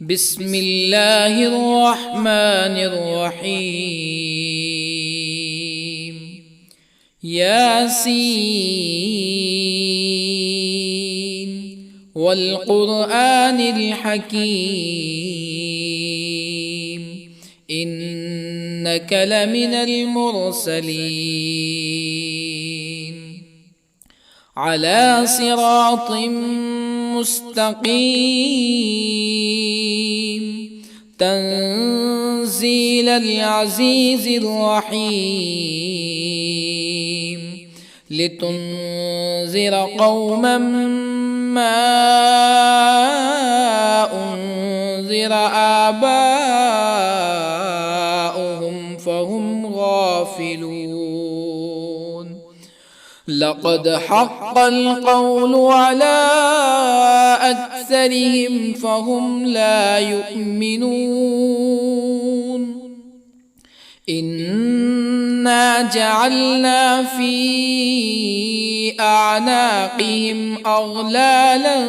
بسم الله الرحمن الرحيم. ياسين والقرآن الحكيم إنك لمن المرسلين على صراط مستقيم تنزيل العزيز الرحيم لتنذر قوما ما أنذر آباؤهم فهم غافلون. لقد حق القول على أكثرهم فهم لا يؤمنون. إنا جعلنا في أعناقهم أغلالا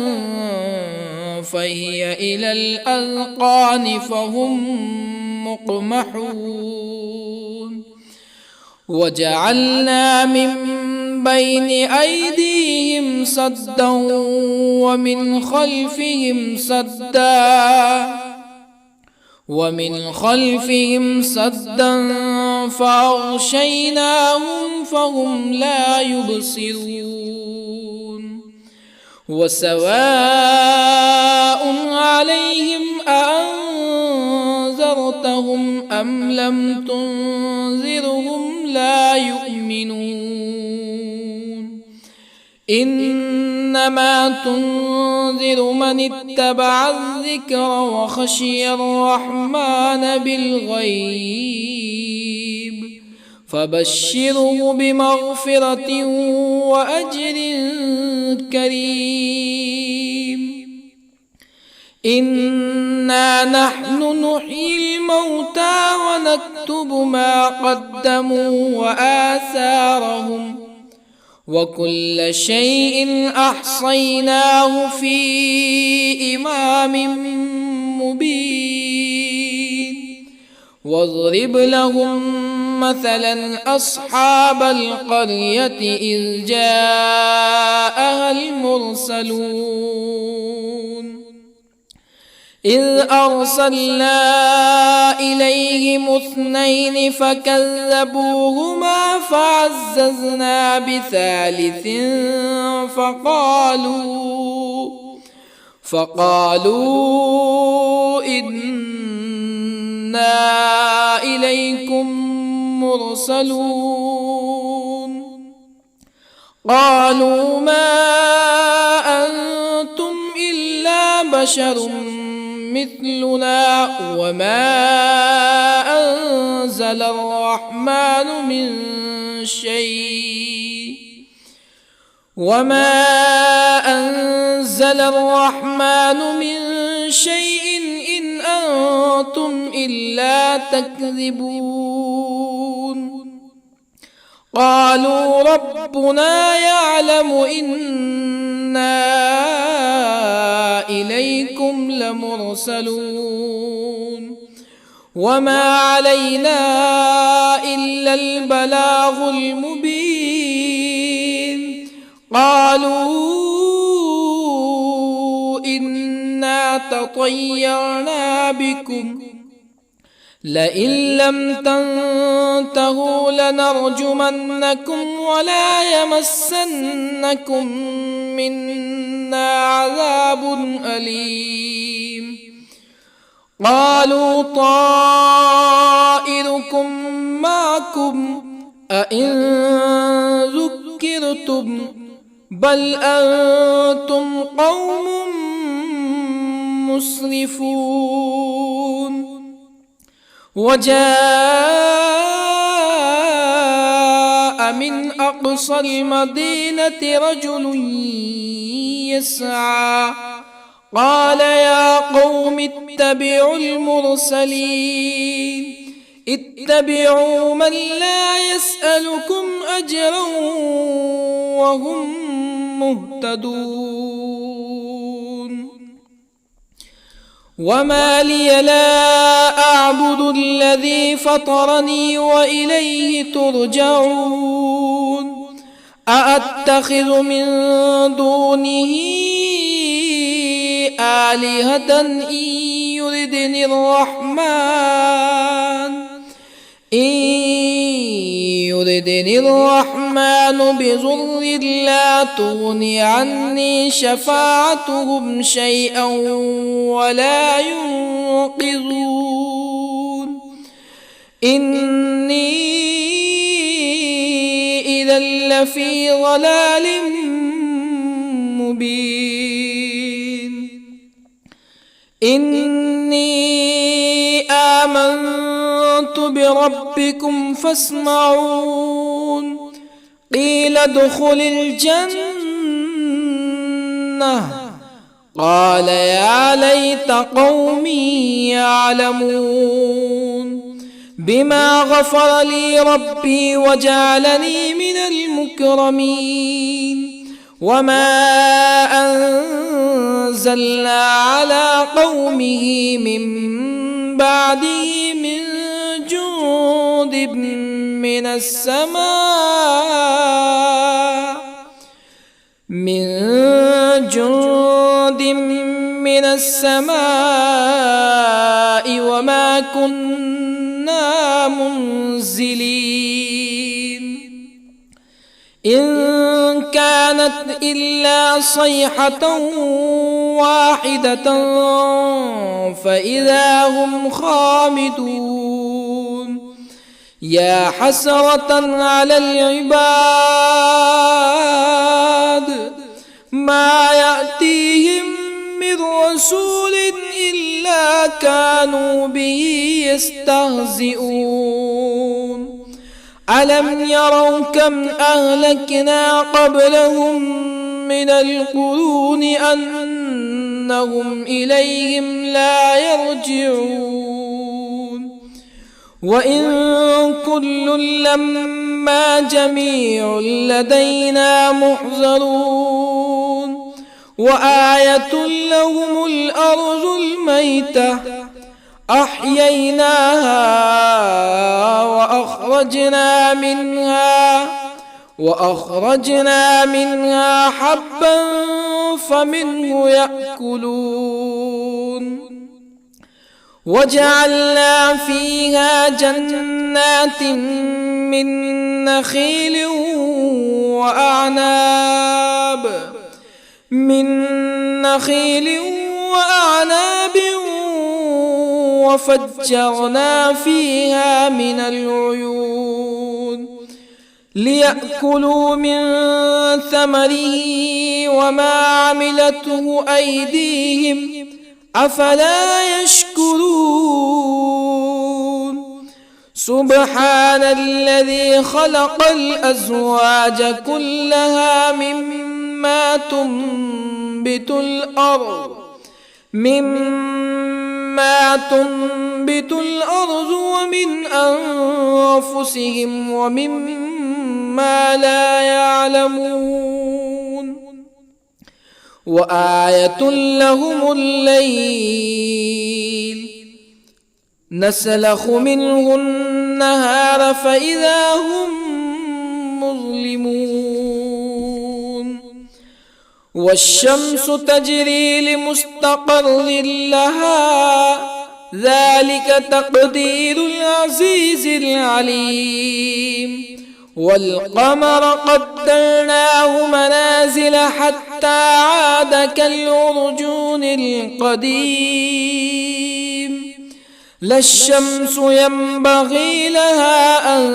فهي إلى الأذقان فهم مقمحون. وجعلنا من بين أيديهم سدا ومن خلفهم سدا فأغشيناهم فهم لا يبصرون. وسواء عليهم أأنذرتهم أم لم تنذرهم لا يؤمنون. إنما تنذر من اتبع الذكر وخشي الرحمن بالغيب فبشره بمغفرة وأجر كريم. إنا نحن نحيي الموتى ونكتب ما قدموا وآثارهم وكل شيء أحصيناه في إمام مبين. واضرب لهم مثلا أصحاب القرية إذ جاءها المرسلون إذ أرسلنا إليهم اثنين فكذبوهما فعززنا بثالث فقالوا إنا إليكم مرسلون. قالوا ما أنتم إلا بشر مثلنا وما أنزل الرحمن من شيء إن أنتم إلا تكذبون. قالوا ربنا يعلم إنا إليكم لمرسلون وما علينا إلا البلاغ المبين. قالوا إنا تطيرنا بكم لئن لم تنتهوا لنرجمنكم ولا يمسنكم منا عذاب أليم. قالوا طائركم معكم أئن ذكرتم بل أنتم قوم مسرفون. وجاء من أقصى المدينة رجل يسعى قال يا قوم اتبعوا المرسلين اتبعوا من لا يسألكم أجرا وهم مهتدون. وما لي لا أعبد الذي فطرني وإليه ترجعون أأتخذ من دونه آلهة يردني الرحمن بضر لا تغن عني شفاعتهم شيئا ولا ينقذون إني إذا لفي ضلال مبين إني آمنت بربكم فاسمعون قيل ادخل الجنة قال يا ليت قومي يعلمون بما غفر لي ربي وجعلني من المكرمين وما أنزلنا على قومه من بعده من جند من السماء وما كنا منزلين إن كانت إلا صيحة واحدة فإذا هم خامدون يا حسرة على العباد ما يأتيهم من رسول إلا كانوا به يستهزئون ألم يروا كم أهلكنا قبلهم من القرون أنهم إليهم لا يرجعون وإن كل لما جميع لدينا محضرون وآية لهم الأرض الميتة أحييناها وأخرجنا منها حبا فمنه يأكلون وجعلنا فيها جنات من نخيل وأعناب وفجرنا فيها من العيون ليأكلوا من ثمره وما عملته أيديهم أفلا يشكرون سبحان الذي خلق الأزواج كلها مما تنبت الأرض ومن أنفسهم ومما لا يعلمون وآية لهم الليل نسلخ منه النهار فإذا هم مظلمون والشمس تجري لمستقر لها ذلك تقدير العزيز العليم والقمر قدرناه منازل حتى عاد كالعرجون القديم لا الشمس ينبغي لها أن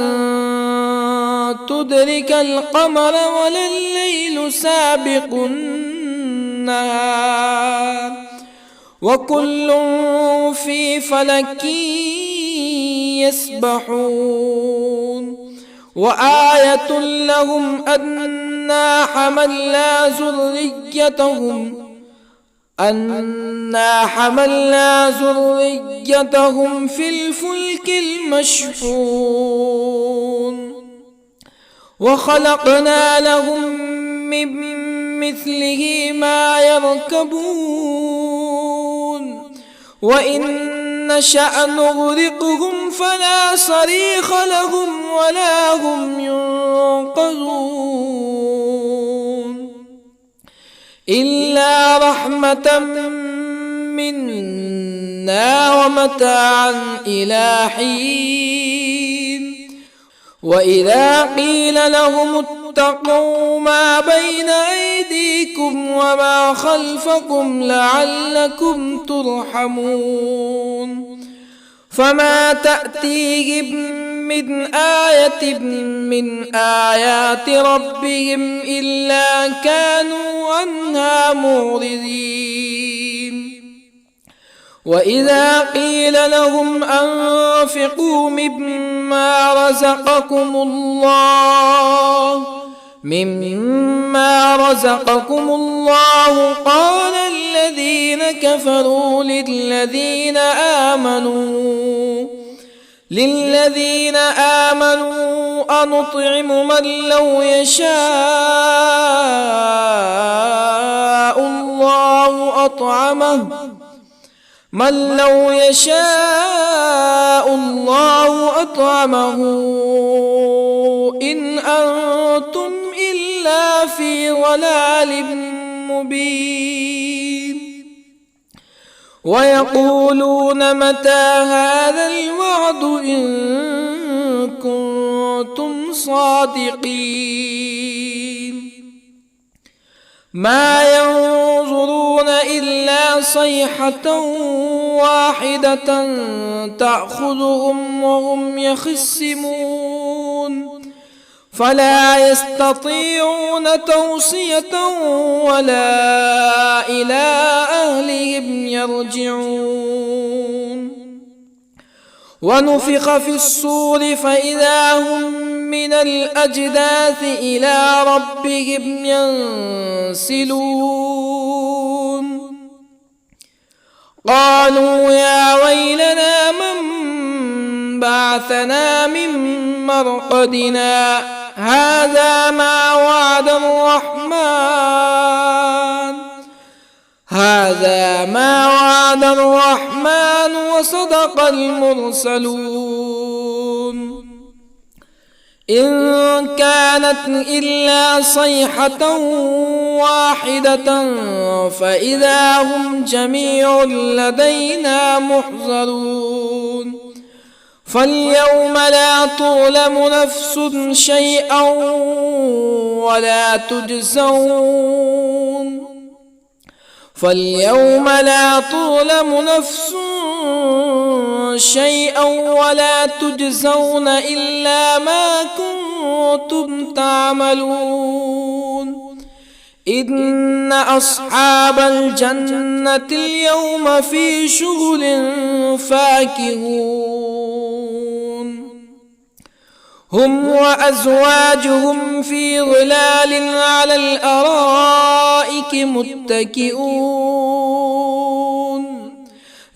تدرك القمر ولا الليل سابق النهار وكل في فلك يسبحون وآية لهم أنا حملنا ذريتهم في الفلك المشحون وخلقنا لهم من مثله ما يركبون وإن نشأ نغرقهم فلا صريخ لهم ولا هم ينقذون إلا رحمة منا ومتاعا إلى حين وإذا قيل لهم اتقوا ما بين أيديكم وما خلفكم لعلكم ترحمون فما تأتيهم من آية من آيات ربهم إلا كانوا عنها معرضين وإذا قيل لهم أنفقوا مما رزقكم الله قال الذين كفروا للذين آمنوا أنطعم من لو يشاء الله أطعمه إن أنتم إلا في ضلال مبين ويقولون متى هذا الوعد إن كنتم صادقين ما ينظرون إلا صيحة واحدة تأخذهم وهم يخصمون فلا يستطيعون توصية ولا إلى أهلهم يرجعون ونفخ في الصور فإذا هم من الأجداث إلى ربهم ينسلون قالوا يا ويلنا من بعثنا من مرقدنا هذا ما وعد الرحمن وصدق المرسلون إن كانت إلا صيحة واحدة فإذا هم جميع لدينا محضرون فاليوم لا تظلم نفس شيئا ولا تجزون إلا ما كنتم تعملون إن أصحاب الجنة اليوم في شغل فاكهون هم وأزواجهم في ظلال على الأرائك متكئون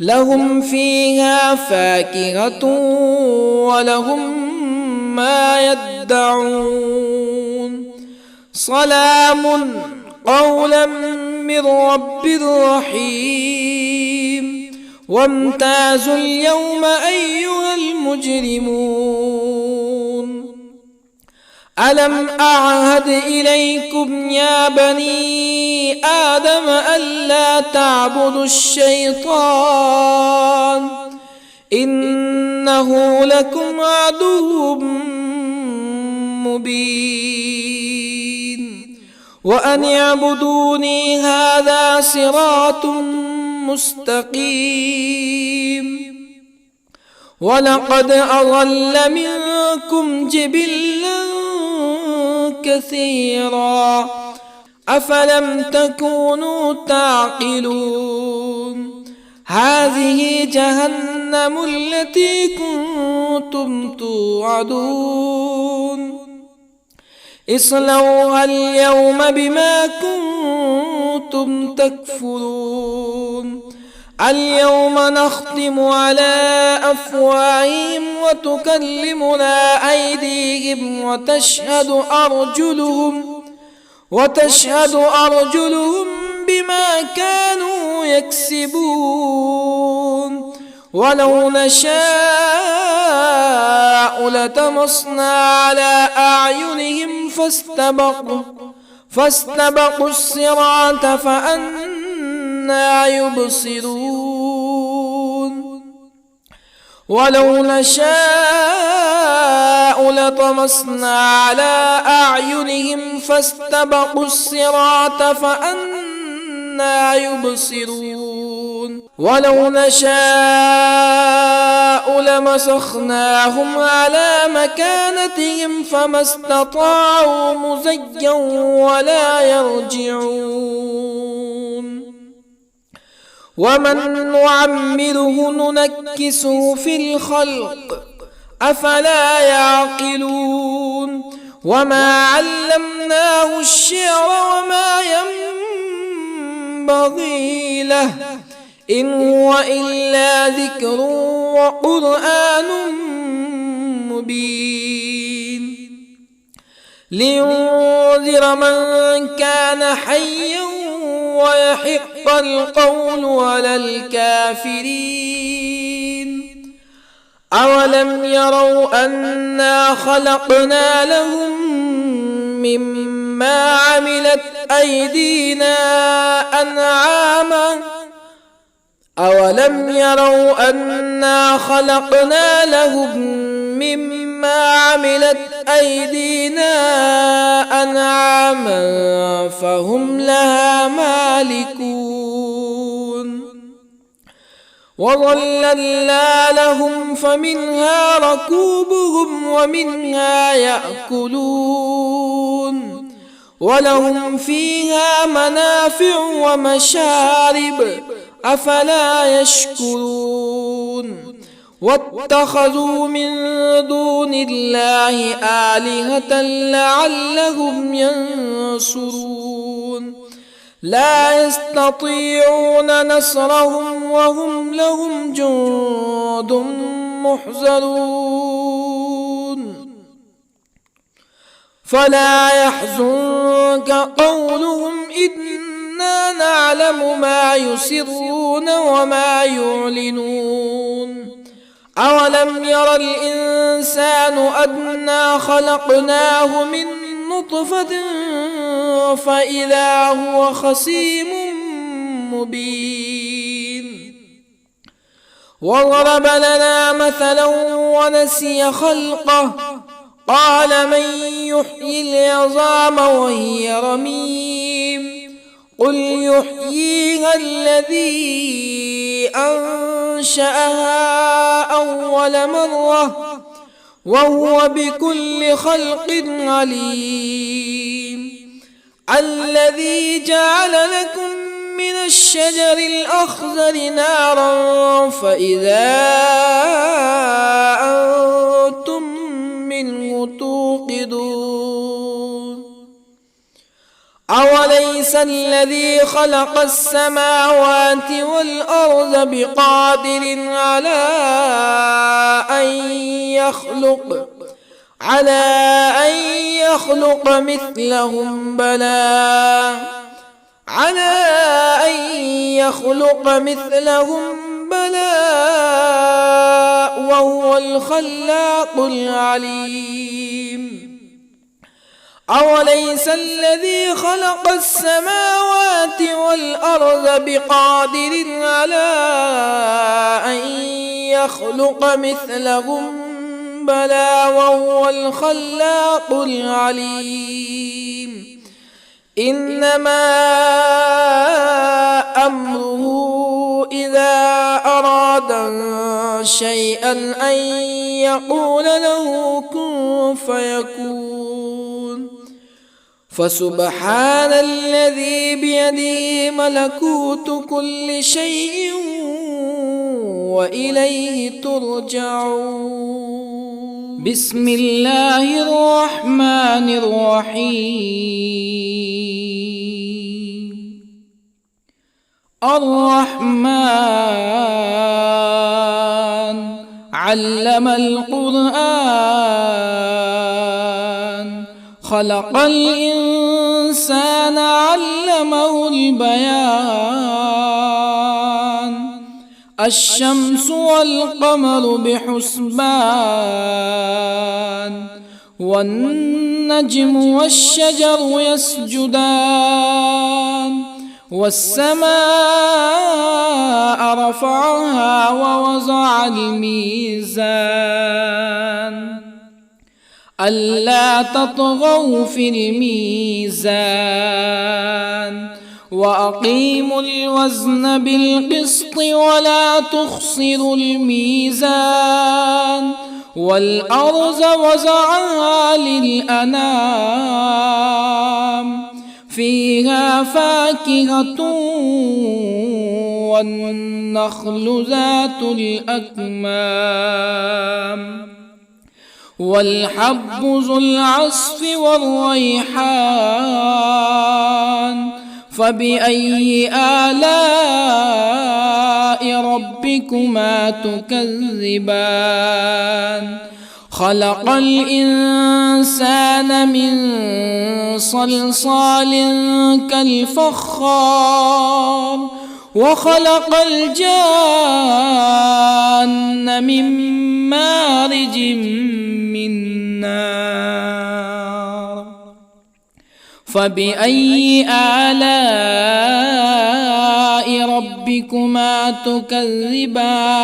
لهم فيها فاكهة ولهم ما يدعون سلام قولا من رب رحيم وامتازوا اليوم أيها المجرمون ألم أعهد إليكم يا بني آدم ألا تعبدوا الشيطان إنه لكم عدو مبين وأن اعبدوني هذا صراط مستقيم ولقد أضل منكم جبلا كثيرا أفلم تكونوا تعقلون هذه جهنم التي كنتم توعدون اصلوها اليوم بما كنتم تكفرون اليوم نختم على أفواههم وتكلمنا أيديهم وتشهد أرجلهم بما كانوا يكسبون ولو نشاء لطمسنا على أعينهم فاستبقوا الصراط فأنى يبصرون ولو نشاء لطمسنا على أعينهم فاستبقوا الصراط فأنى يبصرون ولو نشاء لمسخناهم على مكانتهم فما استطاعوا مزيا ولا يرجعون ومن نعمره ننكسه في الخلق أفلا يعقلون وما علمناه الشعر وما ينبغي له إن هو إلا ذكر وقرآن مبين لينذر من كان حيا ويحق القول على الكافرين أولم يروا أنا خلقنا لهم مما عملت أيدينا أنعاما أولم يروا أنا خلقنا لهم مما عملت أيدينا أنعاما فهم لها مالكون وظللنا لهم فمنها ركوبهم ومنها يأكلون ولهم فيها منافع ومشارب أفلا يشكرون واتخذوا من دون الله آلهة لعلهم ينصرون لا يستطيعون نصرهم وهم لهم جند محضرون فلا يحزنك قولهم إنا نعلم ما يسرون وما يعلنون أولم ير الإنسان أنا خلقناه من نطفة فإذا هو خصيم مبين وضرب لنا مثلا ونسي خلقه قال من يحيي العظام وهي رميم قل يحييها الذي أنشأها أول مرة وهو بكل خلق عليم الذي جعل لكم من الشجر الأخضر نارا فإذا أنتم منه توقدون أوليس الذي خلق السماوات والأرض بقادر على أن يخلق مثلهم بلى وهو الخلاق العليم أوليس الذي خلق السماوات والأرض بقادر على أن يخلق مثلهم بلى وهو الخلاق العليم إنما أمره إذا أراد شيئا أن يقول له كن فيكون فسبحان الذي بيده ملكوت كل شيء وإليه ترجعون بسم الله الرحمن الرحيم الرحمن علم القرآن خلق الإنسان الإنسان علمه البيان الشمس والقمر بحسبان والنجم والشجر يسجدان والسماء رفعها ووضع الميزان ألا تطغوا في الميزان وأقيموا الوزن بالقسط ولا تخسروا الميزان والأرض وضعها للأنام فيها فاكهة والنخل ذات الأكمام والحب ذو العصف والريحان فبأي آلاء ربكما تكذبان خلق الإنسان من صلصال كالفخار وخلق الجان من مارج من نار فبأي آلاء ربكما تكذبان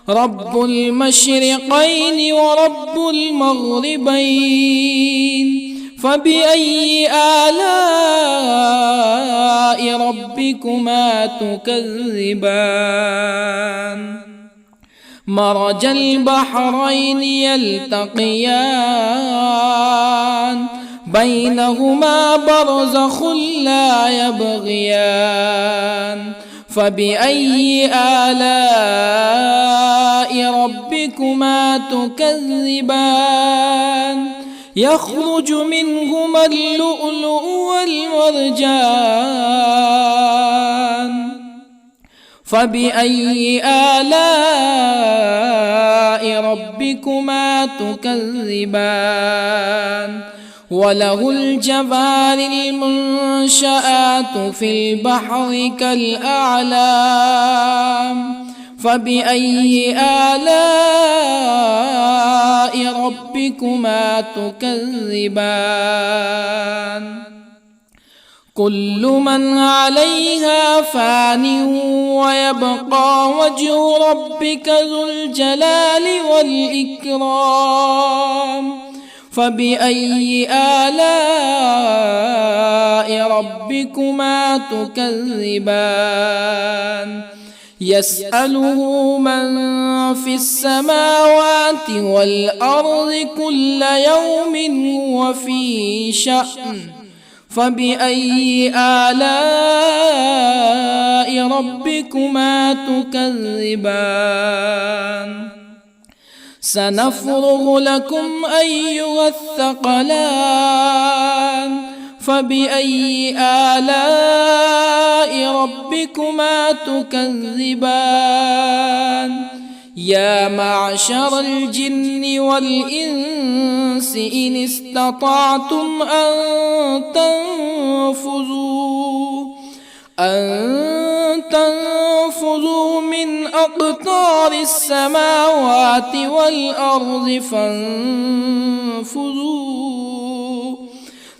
رب المشرقين ورب المغربين فبأي آلاء ربكما تكذبان مرج البحرين يلتقيان بينهما برزخ لا يبغيان فبأي آلاء ربكما تكذبان يخرج منهما اللؤلؤ والمرجان فبأي آلاء ربكما تكذبان وله الجوار المنشآت في البحر كالأعلام فبأي آلاء ربكما تكذبان كل من عليها فان ويبقى وجه ربك ذو الجلال والإكرام فبأي آلاء ربكما تكذبان يسأله من في السماوات والأرض كل يوم هو في شأن فبأي آلاء ربكما تكذبان سنفرغ لكم أيها الثقلان فبأي آلاء ربكما تكذبان يا معشر الجن والإنس إن استطعتم أن تنفذوا من أقطار السماوات والأرض فانفذوا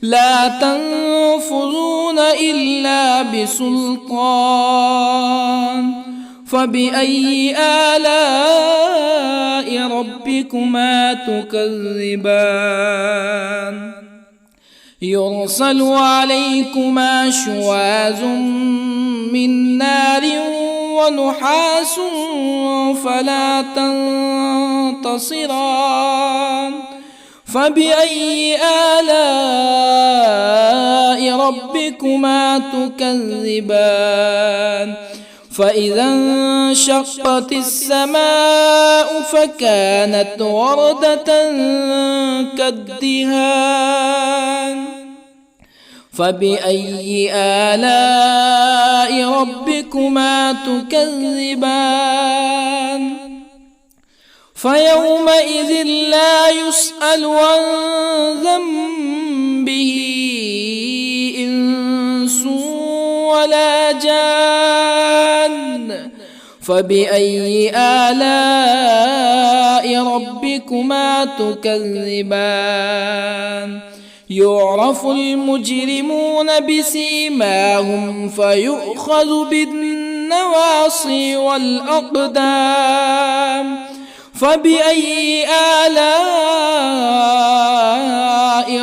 لا تنفذون إلا بسلطان فبأي آلاء ربكما تكذبان يرسل عليكما شواظ من نار ونحاس فلا تنتصران فبأي آلاء ربكما تكذبان فإذا انشقت السماء فكانت وردة كالدهان فبأي آلاء ربكما تكذبان فيومئذ لا يسأل عن ذنبه به إنس ولا جان فبأي آلاء ربكما تكذبان يعرف المجرمون بسيماهم فيؤخذ بالنواصي والأقدام فبأي آلاء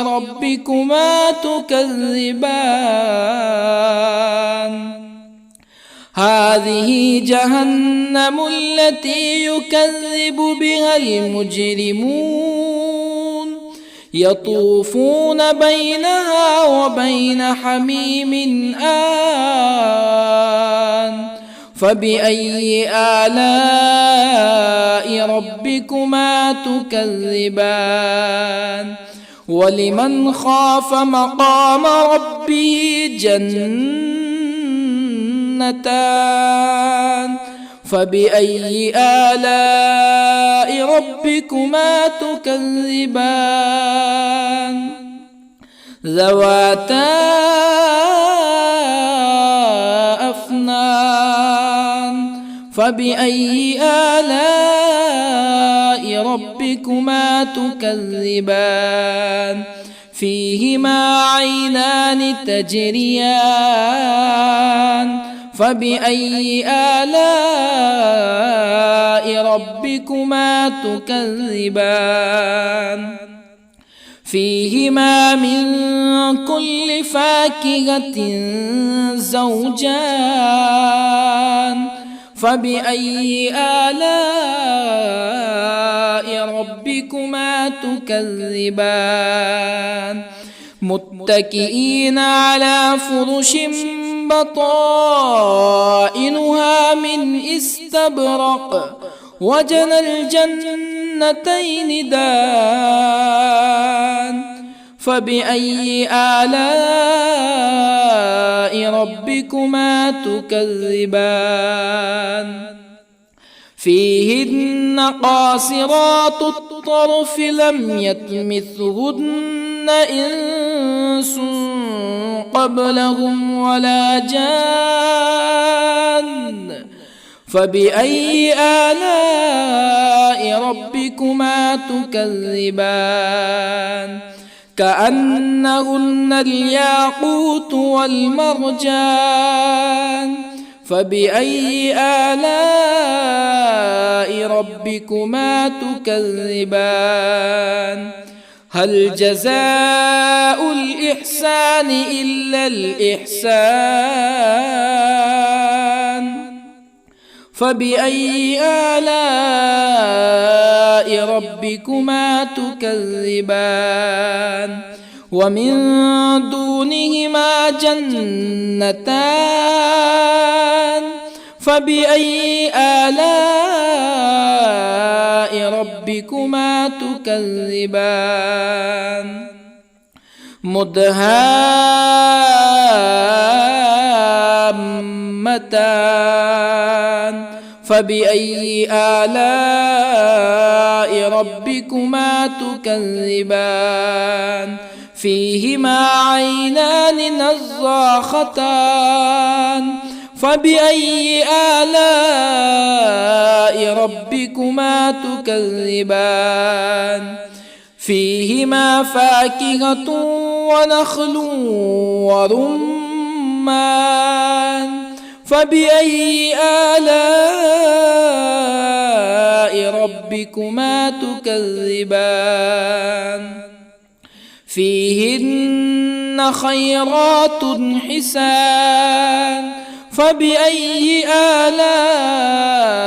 ربكما تكذبان هذه جهنم التي يكذب بها المجرمون يطوفون بينها وبين حميم آن فبأي آلاء ربكما تكذبان ولمن خاف مقام ربه جنتان فبأي آلاء ربكما تكذبان ذواتا أفنان فبأي آلاء ربكما تكذبان فيهما عينان تجريان فبأي آلاء ربكما تكذبان فيهما من كل فاكهة زوجان فبأي آلاء ربكما تكذبان متكئين على فرش بطائنها من استبرق وجنى الجنتين دان فبأي آلاء ربكما تكذبان فيهن قاصرات الطرف لم يطمثهن إنس قبلهم ولا جان فبأي آلاء ربكما تكذبان كأنهن الياقوت والمرجان فبأي آلاء ربكما تكذبان هل جزاء الإحسان إلا الإحسان فبأي آلاء ربكما تكذبان ومن دونهما جنتان فبأي آلاء ربكما تكذبان مدهامتان فبأي آلاء ربكما تكذبان فيهما عينان نضاختان فبأي آلاء ربكما تكذبان فيهما فاكهة ونخل ورمان فبأي آلاء ربكما تكذبان فيهن خيرات حسان فبأي آلاء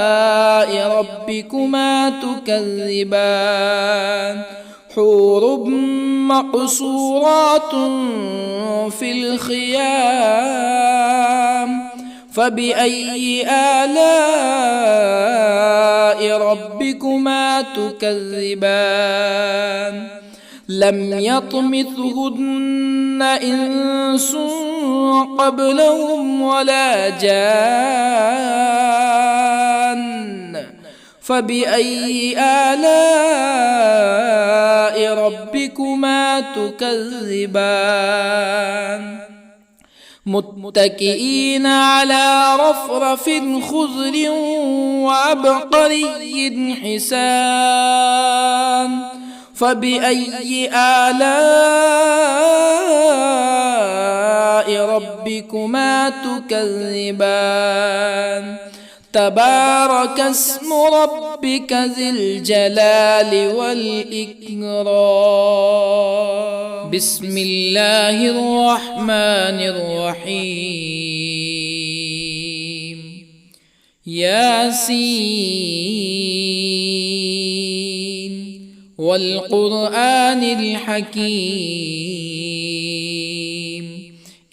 ربكما تكذبان حور مقصورات في الخيام فبأي آلاء ربكما تكذبان لم يطمثهن إنس قبلهم ولا جان فبأي آلاء ربكما تكذبان متكئين على رفرف خضر وعبقري حسان فبأي آلاء ربكما تكذبان تبارك اسم ربك ذي الجلال والإكرام بسم الله الرحمن الرحيم ياسين والقرآن الحكيم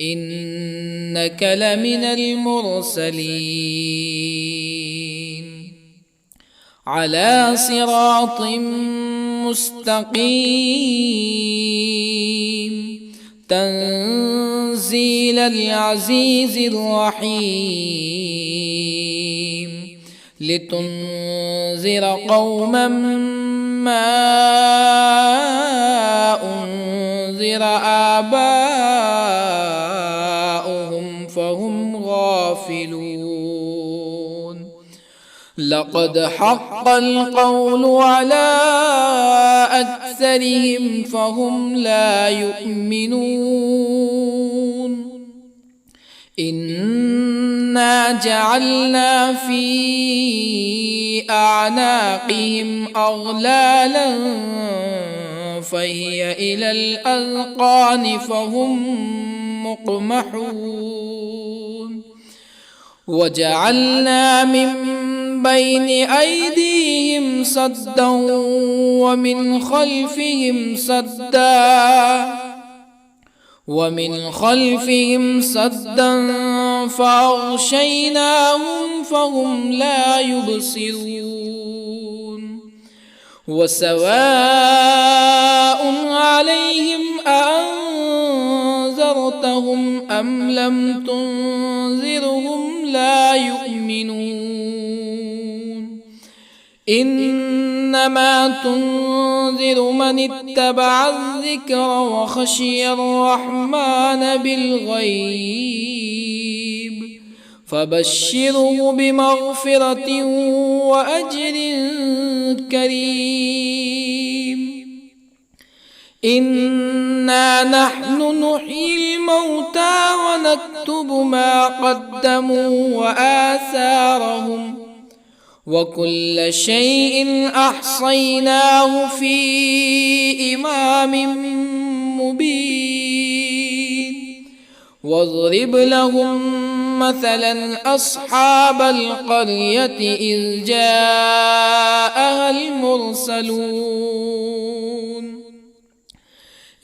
إنك لمن المرسلين على صراط مستقيم تنزيل العزيز الرحيم لتنذر قوما ما أنذر آباؤهم فهم غافلون لقد حق القول على أكثرهم فهم لا يؤمنون إنا جعلنا في أعناقهم أغلالا فهي إلى الأذقان فهم مقمحون وجعلنا من بين أيديهم سدا ومن خلفهم سدا فأغشيناهم فهم لا يبصرون وسواء عليهم أأنذرتهم أم لم تنذرهم لا يؤمنون إنما تنذر من اتبع الذكر وخشي الرحمن بالغيب فبشره بمغفرة وأجر كريم إنا نحن نحيي الموتى ونكتب ما قدموا وآثارهم وكل شيء أحصيناه في إمام مبين واضرب لهم مثلا أصحاب القرية إذ جاءها المرسلون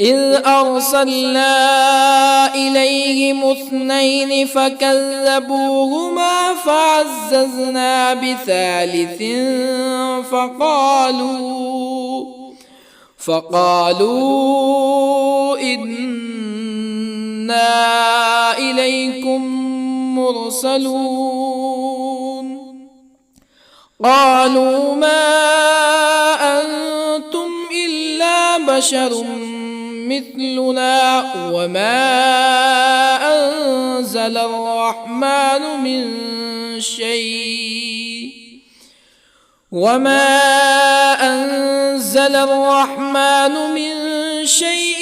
إذ أرسلنا إليهم اثنين فكذبوهما فعززنا بثالث فقالوا إنا إليكم مرسلون قالوا ما أنتم إلا بشر مثلنا وما أنزل الرحمن من شيء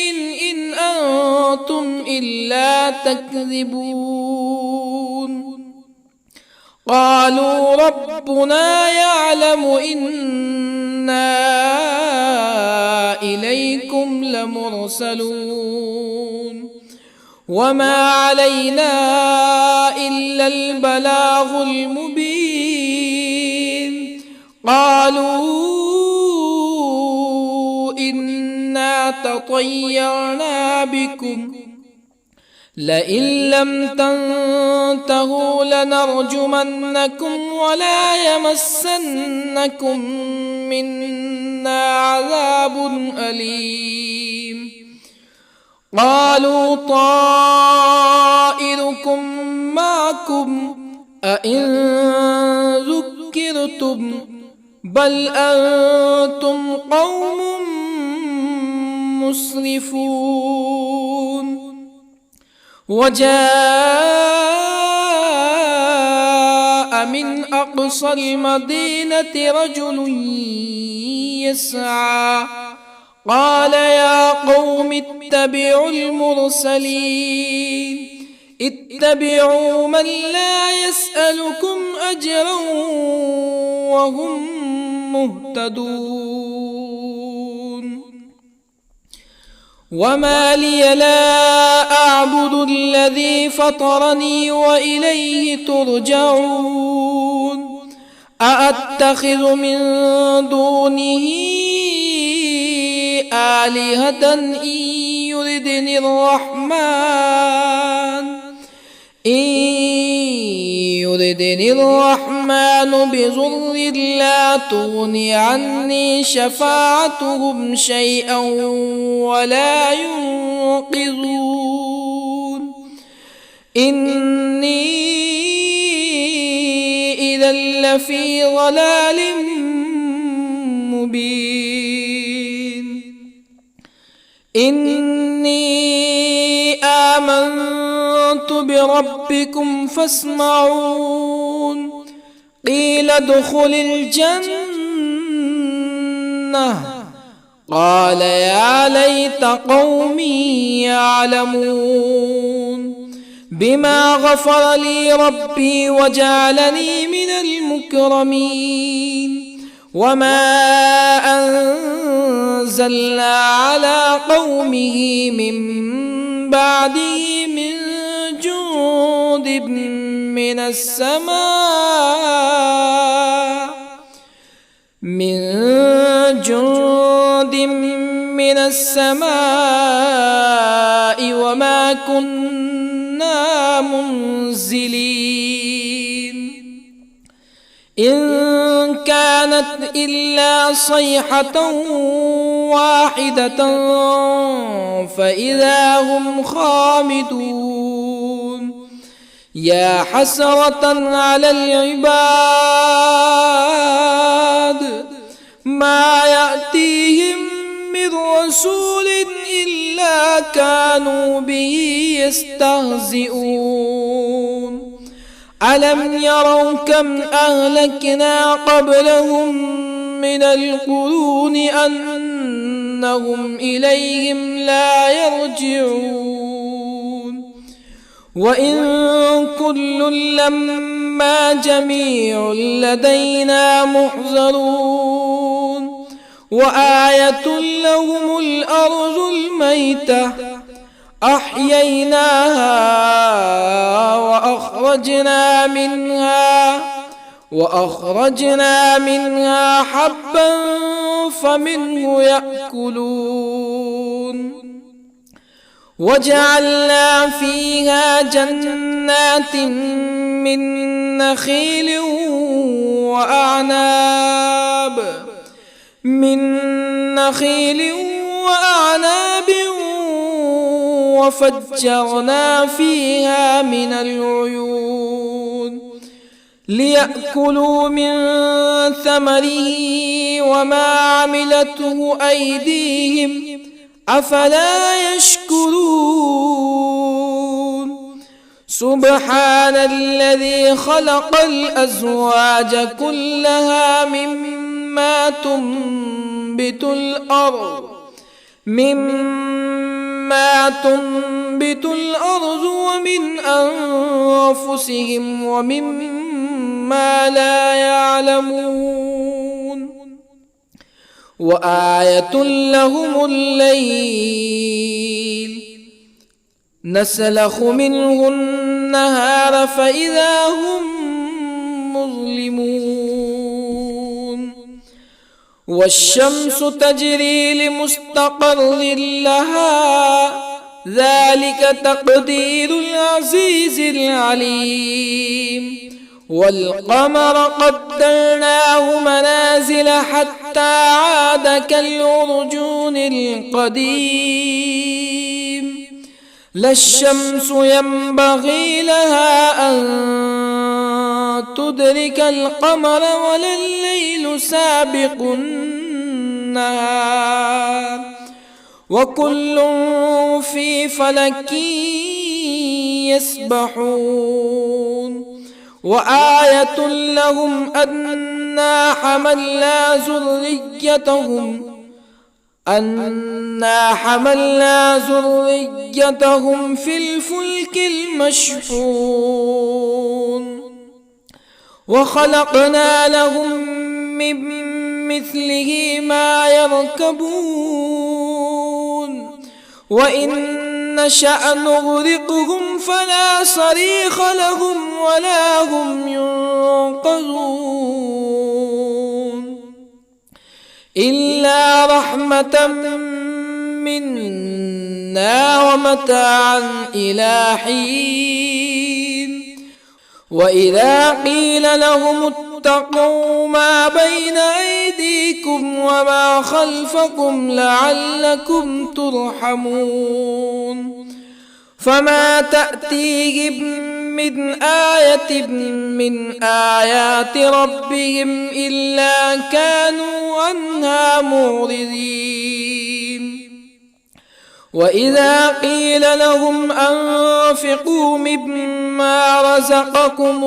إن أنتم إلا تكذبون قالوا ربنا يعلم إنا إليكم لمرسلون وما علينا إلا البلاغ المبين قالوا إنا تطيرنا بكم لئن لم تنتهوا لنرجمنكم ولا يمسنكم منا عذاب أليم قالوا طائركم معكم أئن ذكرتم بل أنتم قوم مسرفون. وجاء من أقصى المدينة رجل يسعى قال يا قوم اتبعوا المرسلين اتبعوا من لا يسألكم أجرا وهم مهتدون. وما لي لا أعبد الذي فطرني وإليه ترجعون. أأتخذ من دونه آلهة إن يردني الرحمن بضر لا تغني عني شفاعتهم شيئا ولا ينقذون. إني إذا لفي ضلال مبين. إني آمنت بربكم فاسمعون. قيل ادخل الجنة قال يا ليت قومي يعلمون. بما غفر لي ربي وجعلني من المكرمين. وما أنزلنا على قومه من بعده من جند من السماء وما كنا منزلين. إن كانت إلا صيحة واحدة فإذا هم خامدون. يا حسرة على العباد ما يأتيهم من رسول إلا كانوا به يستهزئون. ألم يروا كم أهلكنا قبلهم من القرون أنهم إليهم لا يرجعون. وإن كل لما جميع لدينا محضرون. وآية لهم الأرض الميتة أحييناها وأخرجنا منها حبا فمنه يأكلون. وجعلنا فيها جنات من نخيل وأعناب وفجرنا فيها من العيون ليأكلوا من ثمره وما عملته أيديهم أفلا يشكرون. سبحان الذي خلق الأزواج كلها مما تنبت الأرض ومن أنفسهم ومما لا يعلمون. وآية لهم الليل نسلخ منه النهار فإذا هم مظلمون. والشمس تجري لمستقر لها ذلك تقدير العزيز العليم. والقمر قدرناه منازل حتى عاد كالعرجون القديم. لا الشمس ينبغي لها أن تدرك القمر ولا الليل سابق النهار وكل في فلك يسبحون وآية لهم أنا حملنا ذريتهم في الفلك المشحون وخلقنا لهم من مثله ما يركبون وإن نشأ نغرقهم فلا صريخ لهم ولا هم ينقذون إلا رحمة منا ومتاعا إلى حين وإذا قيل لهم اتقوا ما بين أيديكم وما خلفكم لعلكم ترحمون فما تأتيهم من آية من آيات ربهم إلا كانوا عنها معرضين وإذا قيل لهم أنفقوا مما رزقكم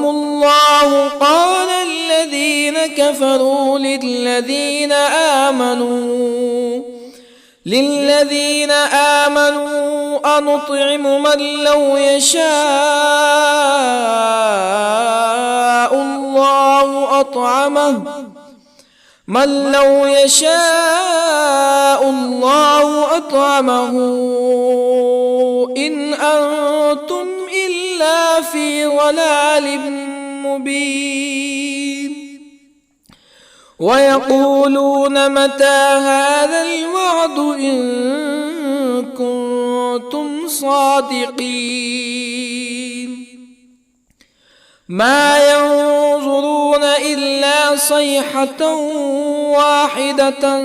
الله قال الذين كفروا للذين آمنوا أنطعم من لو يشاء الله أطعمه إن أنتم إلا في ضلال مبين ويقولون متى هذا الوعد إن كنتم صادقين ما ينظرون إلا صيحة واحدة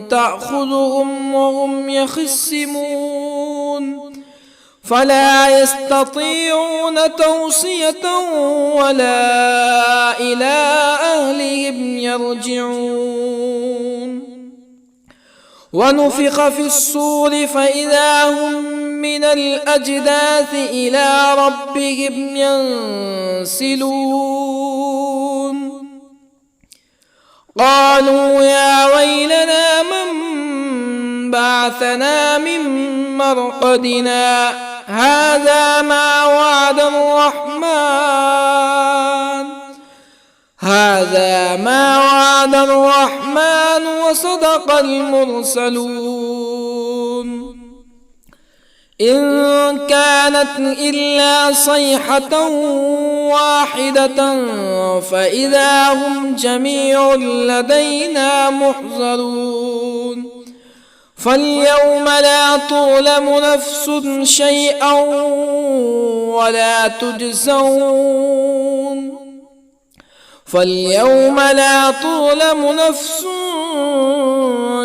تأخذهم وهم يخصمون فلا يستطيعون توصية ولا إلى أهلهم يرجعون ونفخ في الصور فإذا هم من الأجداث إلى ربهم ينسلون قالوا يا ويلنا من بعثنا من مرقدنا هذا ما وعد الرحمن وصدق المرسلون إن كانت إلا صيحة واحدة فإذا هم جميع لدينا محضرون فاليوم لا تظلم نفس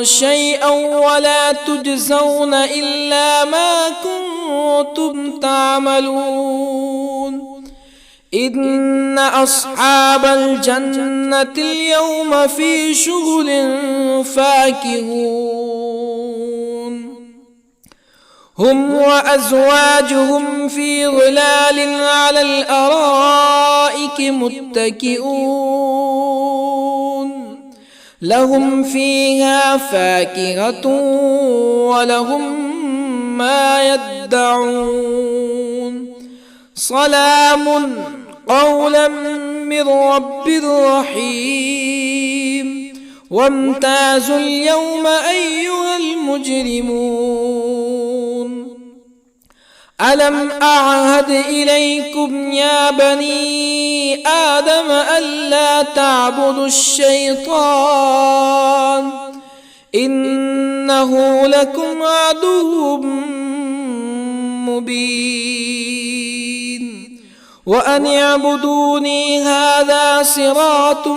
شيئا ولا تجزون إلا ما كنتم تعملون إن أصحاب الجنة اليوم في شغل فاكهون هم وأزواجهم في ظلال على الأرائك متكئون لهم فيها فاكهة ولهم ما يدعون سلام قولا من رب رحيم وامتازوا اليوم أيها المجرمون ألم أعهد إليكم يا بني آدم ألا تعبدوا الشيطان إنه لكم عدو مبين وأن اعبدوني هذا صراط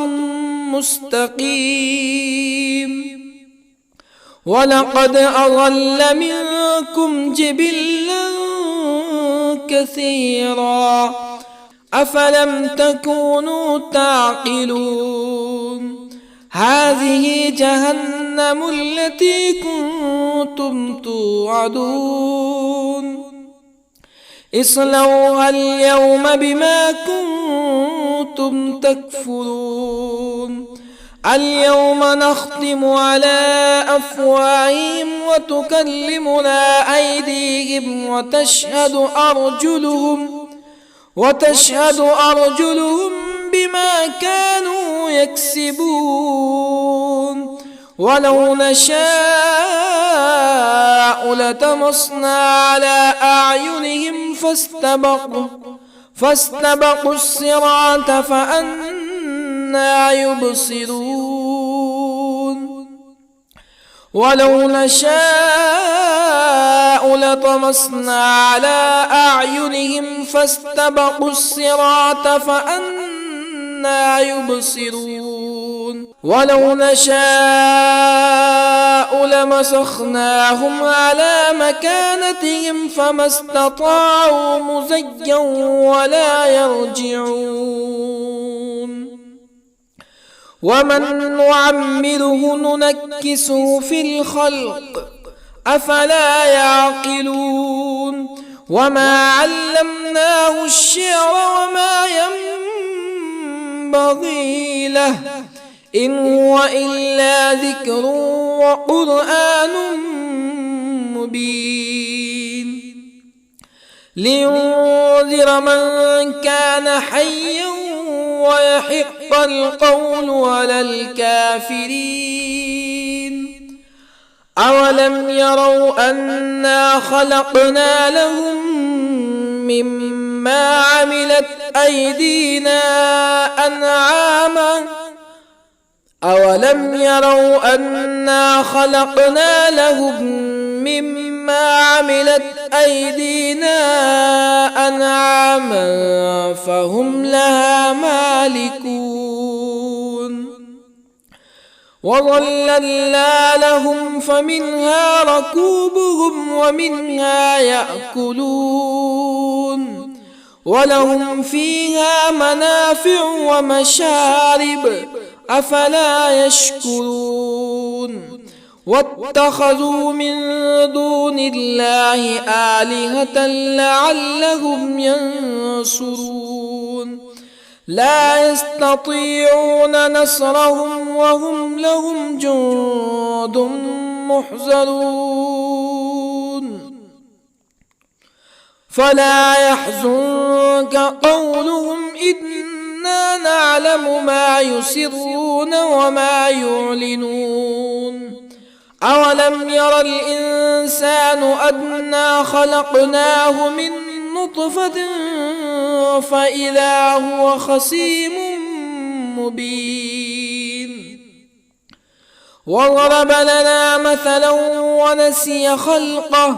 مستقيم ولقد أضل منكم جبلا كثيرا أفلم تكونوا تعقلون هذه جهنم التي كنتم توعدون اصلوها اليوم بما كنتم تكفرون اليوم نختم على أفواههم وتكلمنا أيديهم وتشهد أرجلهم بما كانوا يكسبون ولو نشاء لطمسنا على أعينهم فاستبقوا الصراط فأنى يبصرون ولو نشاء لطمسنا على أعينهم فاستبقوا الصراط فأنى يبصرون ولو نشاء لمسخناهم على مكانتهم فما استطاعوا مزيا ولا يرجعون ومن نعمره ننكسه في الخلق أفلا يعقلون وما علمناه الشعر وما ينبغي له إن هو إلا ذكر وقرآن مبين لينذر من كان حيا ويحق القول على الكافرين أولم يروا أنا خلقنا لهم مما عملت أيدينا أنعاما أولم يروا أنا خلقنا لهم مما عملت أيدينا أنعاما فهم لها مالكون وظللنا لهم فمنها ركوبهم ومنها يأكلون ولهم فيها منافع ومشارب أفلا يشكرون واتخذوا من دون الله آلهة لعلهم ينصرون لا يستطيعون نصرهم وهم لهم جند محضرون فلا يحزنك قولهم إنا نعلم ما يسرون وما يعلنون أولم ير الإنسان أنا خلقناه من نطفة فإذا هو خصيم مبين وضرب لنا مثلا ونسي خلقه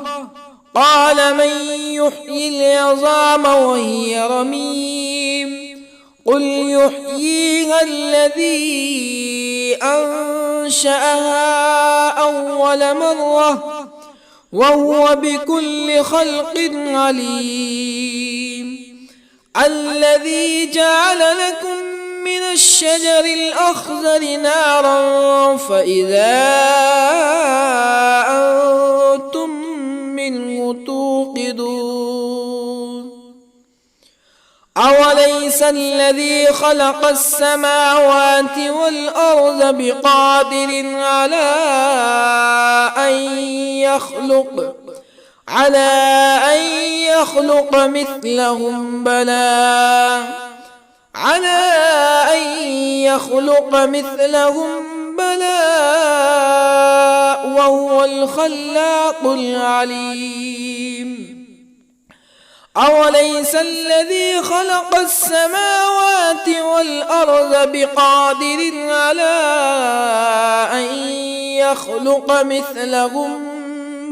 قال من يحيي العظام وهي رميم قل يحييها الذي أنشأها أول مرة وهو بكل خلق عليم الذي جعل لكم من الشجر الأخضر نارا فإذا أنتم منه توقدون أوليس الذي خلق السماوات والأرض بقادر على أن يخلق مثلهم بلى وهو الخلاق العليم أوليس الذي خلق السماوات والأرض بقادر على أن يخلق مثلهم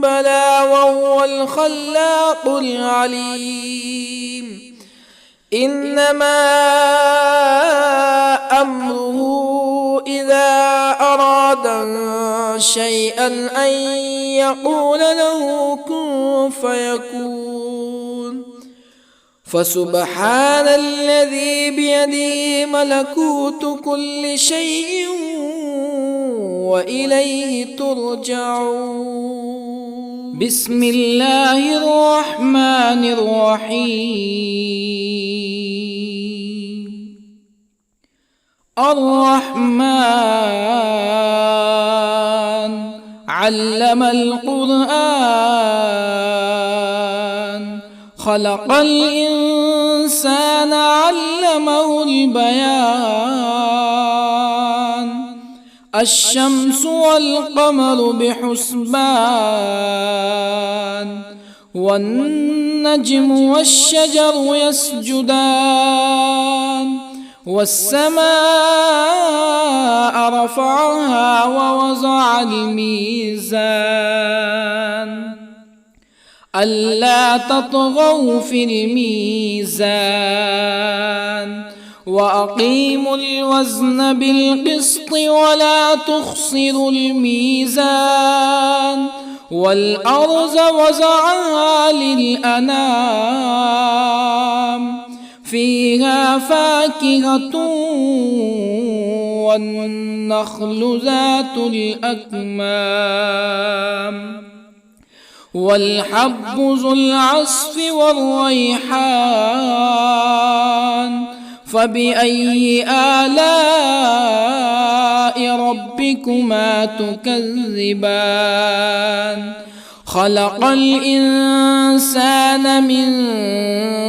بلى وهو الخلاق العليم إنما أمره إذا أراد شيئا أن يقول له كن فيكون فسبحان الذي بيده ملكوت كل شيء وإليه ترجعون. بسم الله الرحمن الرحيم. الرحمن علم القرآن، خلق الإنسان علمه البيان. الشمس والقمر بحسبان، والنجم والشجر يسجدان. والسماء رفعها ووضع الميزان، ألا تطغوا في الميزان. وأقيموا الوزن بالقسط ولا تخسروا الميزان. والأرض وضعها للأنام، فيها فاكهة والنخل ذات الأكمام، والحب ذو العصف والريحان. فبأي آلاء ربكما تكذبان؟ خلق الإنسان من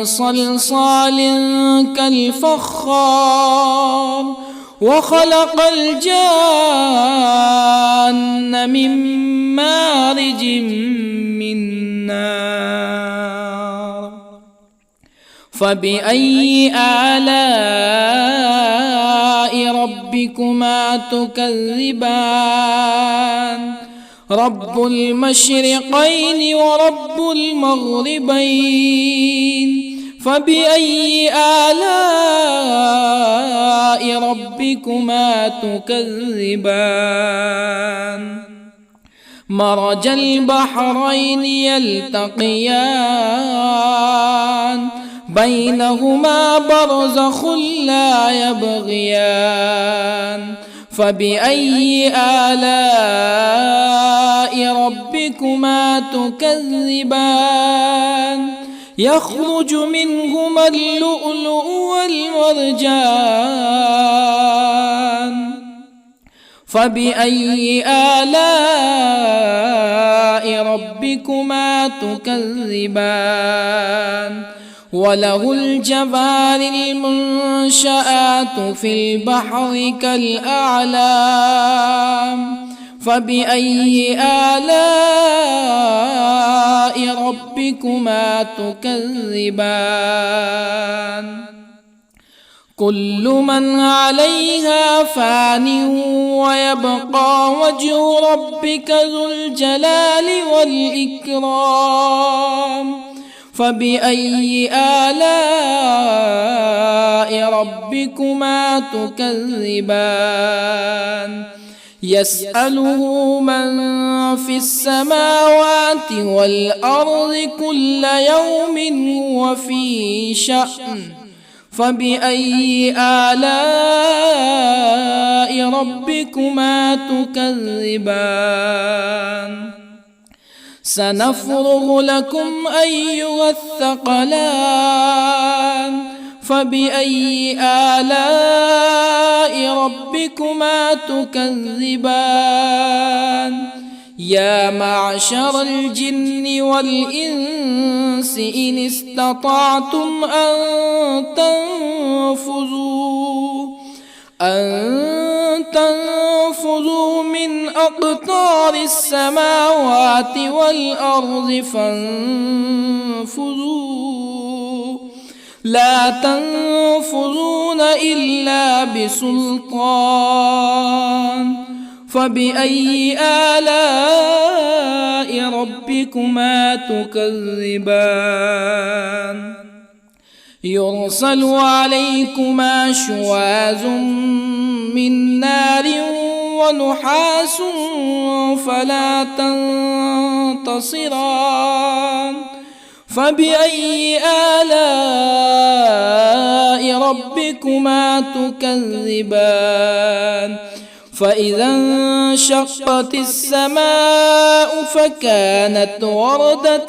صلصال كالفخار، وخلق الجان من مارج من نار. فبأي آلاء ربكما تكذبان؟ رب المشرقين ورب المغربين. فبأي آلاء ربكما تكذبان؟ مرج البحرين يلتقيان، بينهما برزخ لا يبغيان. فبأي آلاء ربكما تكذبان؟ يخرج منهما اللؤلؤ والمرجان. فبأي آلاء ربكما تكذبان؟ وله الجوار المنشآت في البحر كالأعلام. فبأي آلاء ربكما تكذبان؟ كل من عليها فان ويبقى وجه ربك ذو الجلال والإكرام. فبأي آلاء ربكما تكذبان؟ يسأله من في السماوات والأرض كل يوم هو في شأن. فبأي آلاء ربكما تكذبان؟ سنفرغ لكم أيها الثقلان. فبأي آلاء ربكما تكذبان؟ يا معشر الجن والإنس إن استطعتم أن تنفذوا من أقطار السماوات والأرض فانفذوا، لا تنفذون إلا بسلطان. فبأي آلاء ربكما تكذبان؟ يرسل عليكما شواظ من نار ونحاس فلا تنتصران. فبأي آلاء ربكما تكذبان فإذا انشقت السماء فكانت وردة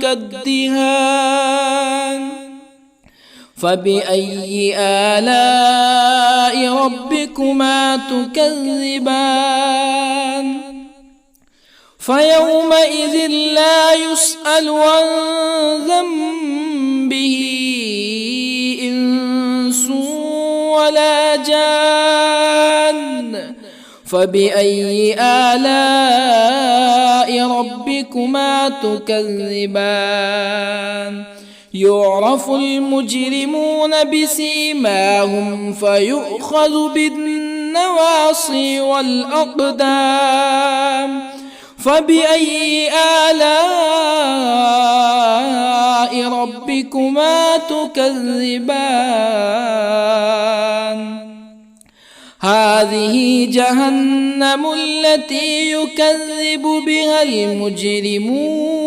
كالدهان فبأي آلاء ربكما تكذبان فيومئذ لا يسأل عن ذنبه إنس ولا جان فبأي آلاء ربكما تكذبان يعرف المجرمون بسيماهم فيؤخذ بالنواصي والأقدام فبأي آلاء ربكما تكذبان هذه جهنم التي يكذب بها المجرمون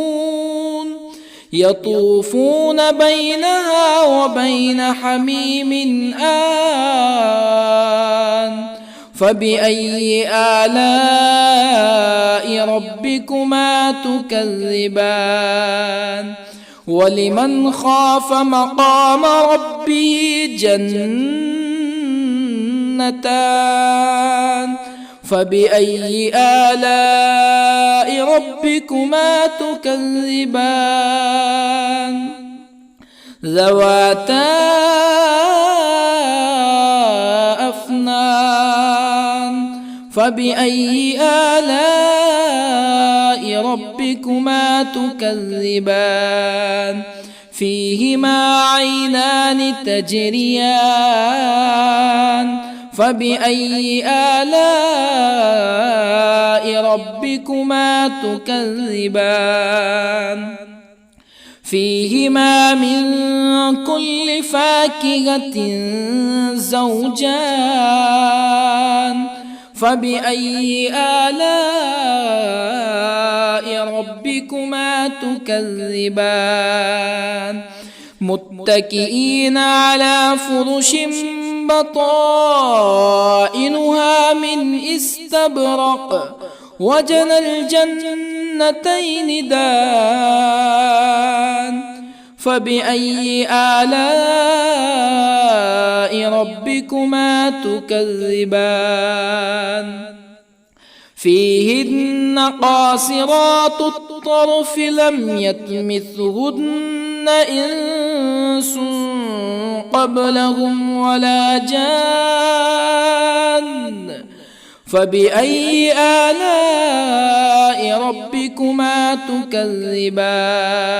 يطوفون بينها وبين حميم آن فبأي آلاء ربكما تكذبان ولمن خاف مقام ربه جنتان فبأي آلاء ربكما تكذبان ذواتا أفنان فبأي آلاء ربكما تكذبان فيهما عينان تجريان فبأي آلاء ربكما تكذبان فيهما من كل فاكهة زوجان فبأي آلاء ربكما تكذبان متكئين على فرش بطائنها من استبرق وجنى الجنتين دان فبأي آلاء ربكما تكذبان فيهن قاصرات الطرف لم يطمثهن إنس قبلهم ولا جان فبأي آلاء ربكما تكذبان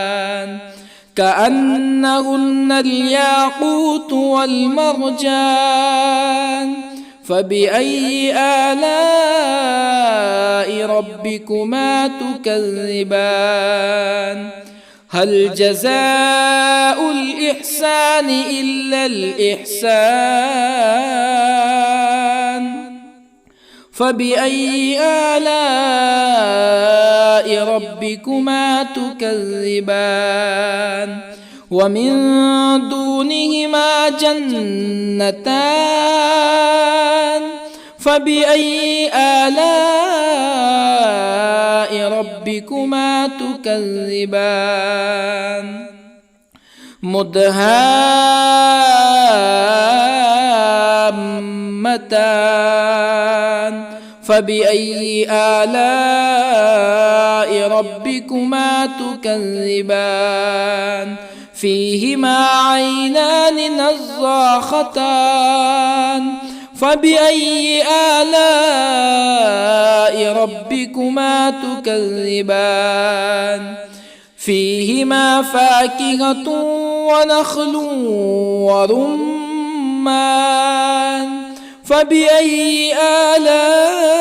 كأنهن الياقوت والمرجان فبأي آلاء ربكما تكذبان هل جزاء الإحسان إلا الإحسان فبأي آلاء ربكما تكذبان ومن دونهما جنتان فبأي آلاء ربكما تكذبان مدهامتان فبأي آلاء ربكما تكذبان فيهما عينان نضاختان فبأي آلاء ربكما تكذبان فيهما فاكهة ونخل ورمان فبأي آلاء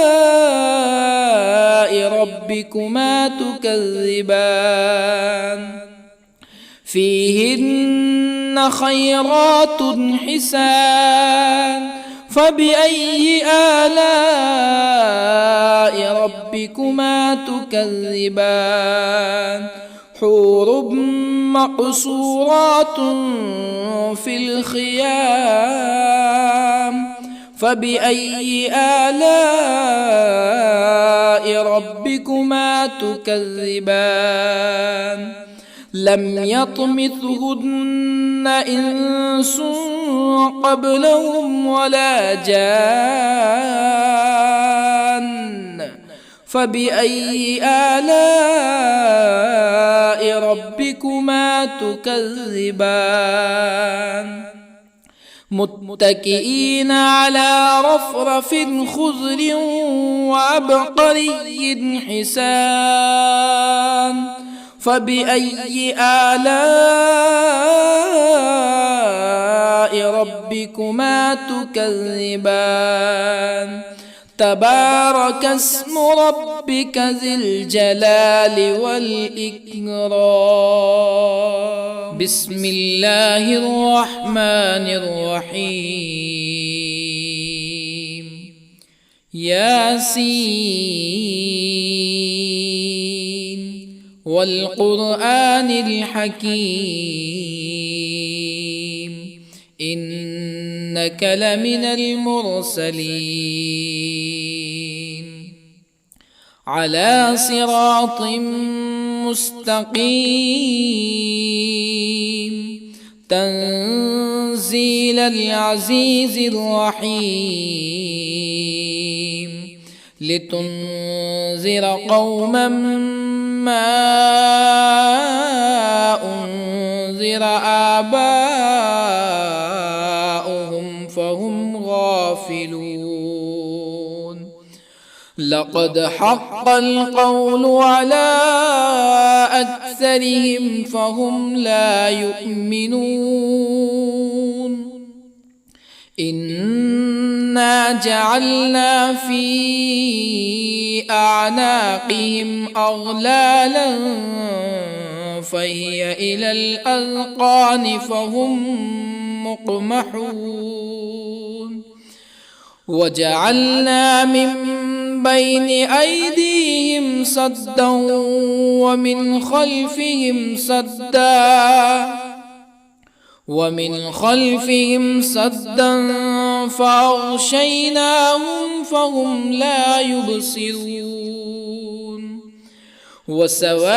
ربكما تكذبان فيهن خيرات حسان فبأي آلاء ربكما تكذبان حور مقصورات في الخيام فبأي آلاء ربكما تكذبان لم يطمثهن إنس قبلهم ولا جان فبأي آلاء ربكما تكذبان متكئين على رفرف خضر وعبقري حسان فبأي آلاء ربكما تكذبان تبارك اسم ربك ذي الجلال والإكرام بسم الله الرحمن الرحيم ياسين والقرآن الحكيم إنك لمن المرسلين على صراط مستقيم تنزيل العزيز الرحيم لتنذر قوما ما أنذر آباؤهم فهم غافلون لقد حق القول على أكثرهم فهم لا يؤمنون إنا جعلنا في أعناقهم أغلالا فهي إلى الأذقان فهم مقمحون وجعلنا من بين أيديهم سدا ومن خلفهم سدا فأغشيناهم فهم لا يبصرون وسواء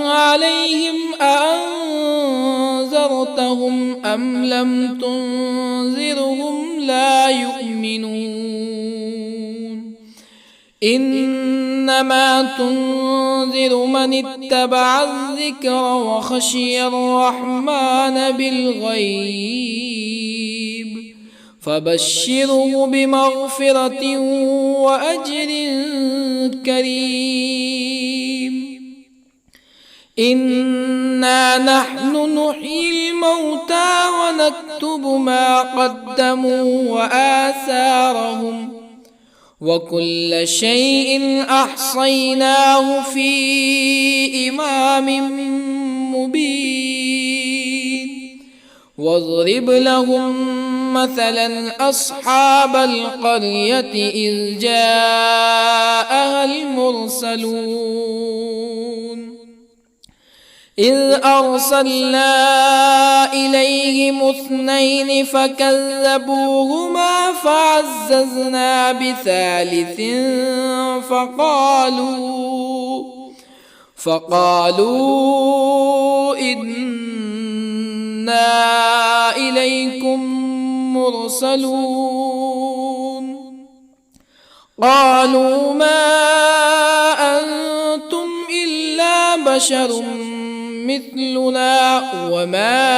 عليهم أأنذرتهم أم لم تنذرهم لا يؤمنون إنما تنذر من اتبع الذكر وخشي الرحمن بالغيب فبشره بمغفرة وأجر كريم إنا نحن نحيي الموتى ونكتب ما قدموا وآثارهم وكل شيء أحصيناه في إمام مبين واضرب لهم مثلا أصحاب القرية إذ جاءها المرسلون إذ أرسلنا إليهم اثنين فكذبوهما فعززنا بثالث فقالوا إنا إليكم مرسلون قالوا ما أنتم إلا بشر مثلنا وما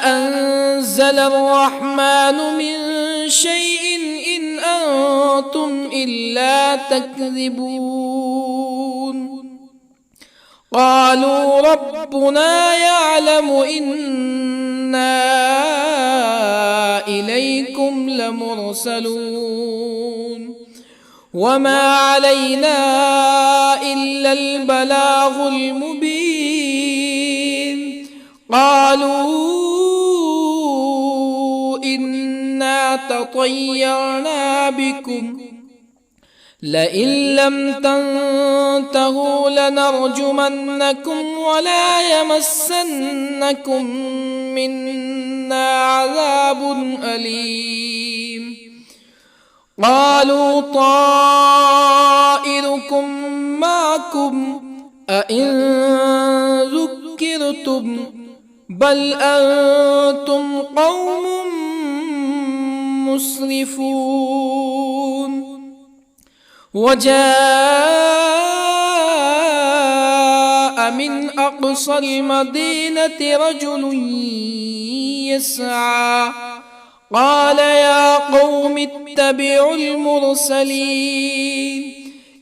أنزل الرحمن من شيء إن أنتم إلا تكذبون قالوا ربنا يعلم إنا إليكم لمرسلون وما علينا إلا البلاغ المبين قالوا إنا تطيرنا بكم لئن لم تنتهوا لنرجمنكم ولا يمسنكم منا عذاب أليم قالوا طائركم معكم أئن ذكرتم بل أنتم قوم مسرفون وجاء من أقصى المدينة رجل يسعى قال يا قوم اتبعوا المرسلين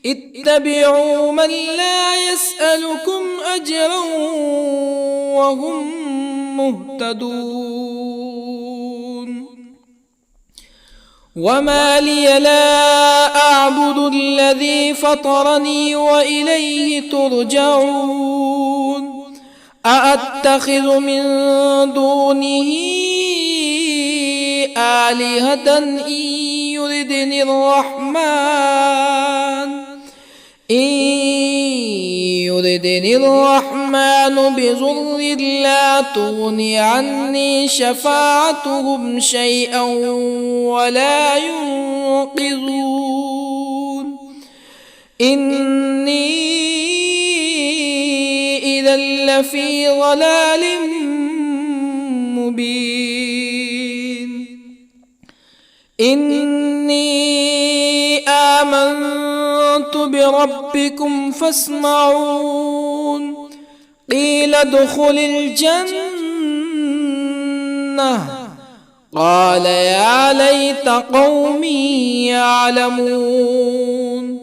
اتبعوا من لا يسألكم أجرا وهم مهتدون وما لي لا أعبد الذي فطرني وإليه ترجعون أأتخذ من دونه آلهة إن يردني الرحمن بضر لا تغني عني شفاعتهم شيئا ولا ينقذون إني إذا لفي ضلال مبين إني آمنت بربكم فاسمعون قيل ادخل الجنة قال يا ليت قومي يعلمون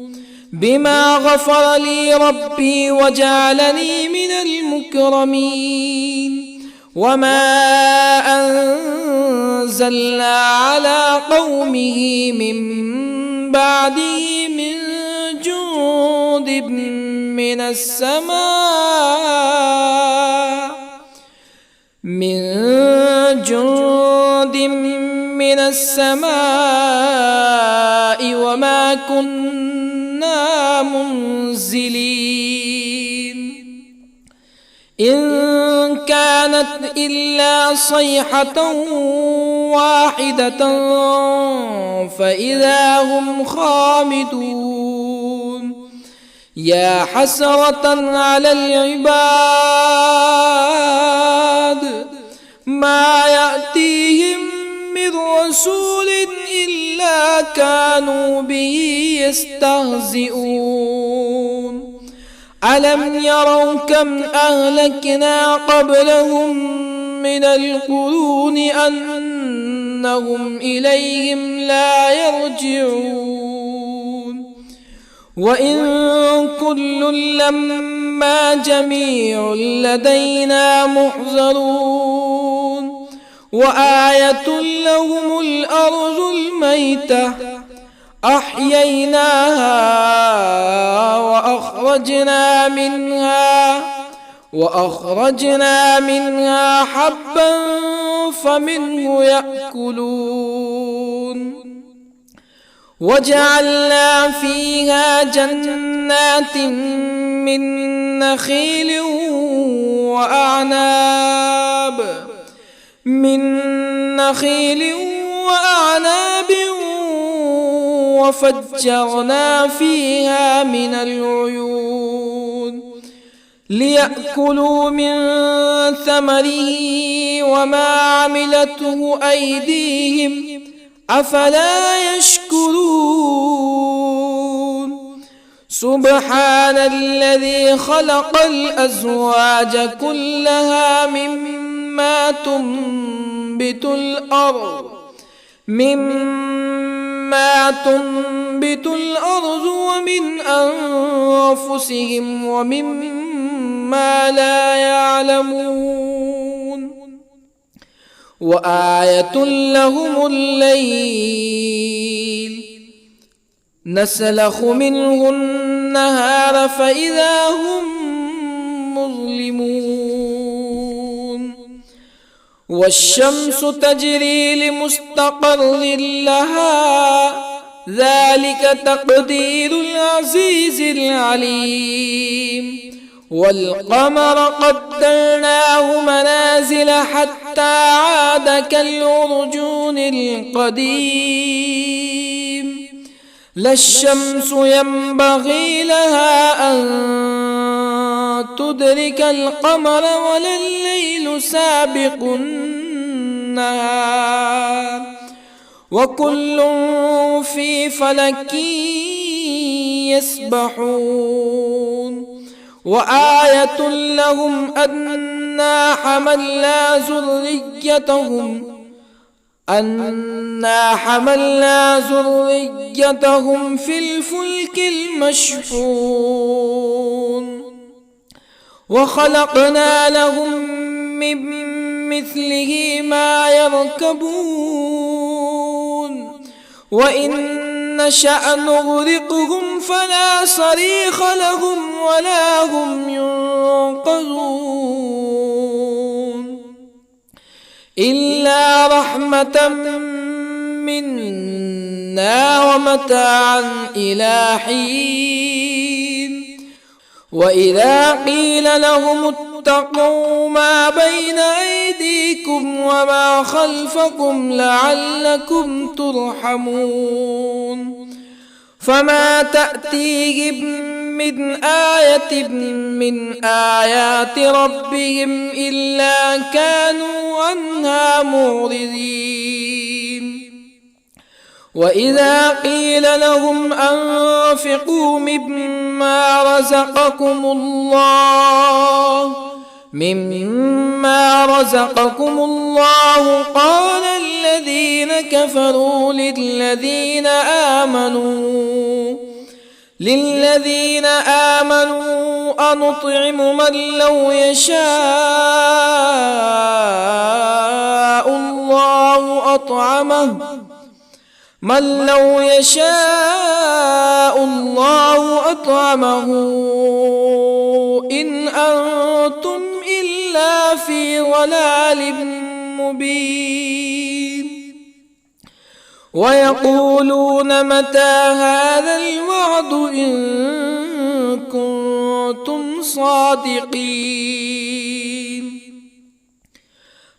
بما غفر لي ربي وجعلني من المكرمين وما أنزلنا على قومه من بعده من جند من السماء وما كنا منزلين إن كانت إلا صيحة واحدة فإذا هم خامدون يا حسرة على العباد ما يأتيهم من رسول إلا كانوا به يستهزئون ألم يروا كم أهلكنا قبلهم من القرون أنهم إليهم لا يرجعون وإن كل لما جميع لدينا محضرون وآية لهم الأرض الميتة أحييناها وأخرجنا منها حبا فمنه يأكلون وجعلنا فيها جنات من نخيل وأعناب وفجرنا فيها من العيون ليأكلوا من ثمره وما عملته أيديهم أفلا يشكرون سبحان الذي خلق الأزواج كلها مما تنبت الأرض ومن أنفسهم ومما لا يعلمون وآية لهم الليل نسلخ منه النهار فإذا هم مظلمون والشمس تجري لمستقر لها ذلك تقدير العزيز العليم والقمر قدرناه منازل حتى عاد كالعرجون القديم لا الشمس ينبغي لها أن تدرك القمر ولا الليل سابق النهار وكل في فلك يسبحون وآية لهم أنا حملنا ذريتهم في الفلك المشحون وخلقنا لهم من مثله ما يركبون وإن نشأ نغرقهم فلا صريخ لهم ولا هم ينقذون إلا رحمة منا ومتاعا إلى حين وإذا قيل لهم اتقوا ما بين أيديكم وما خلفكم لعلكم ترحمون فما تأتيهم من آية من آيات ربهم إلا كانوا عنها معرضين وإذا قيل لهم أنفقوا مما رزقكم الله قال الذين كفروا للذين آمنوا أنطعم من لو يشاء الله أطعمه إن أنتم إلا في ضلال مبين ويقولون متى هذا الوعد إن كنتم صادقين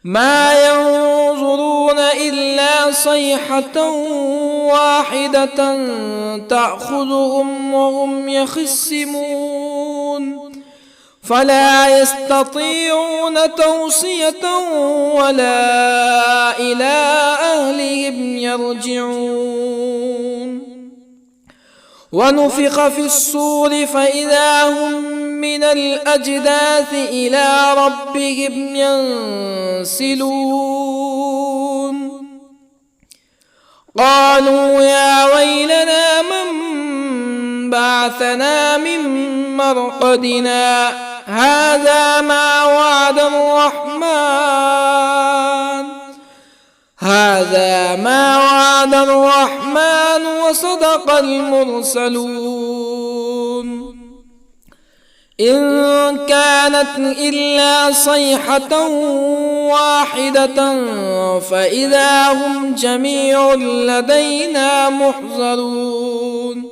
ما ينظرون إلا صيحة واحدة تأخذهم وهم يخصمون فلا يستطيعون توصية ولا إلى أهلهم يرجعون ونفخ في الصور فإذا هم من الأجداث إلى ربهم ينسلون قالوا يا ويلنا من بعثنا من مرقدنا هذا ما وعد الرحمن وصدق المرسلون إن كانت إلا صيحة واحدة فإذا هم جميع لدينا محضرون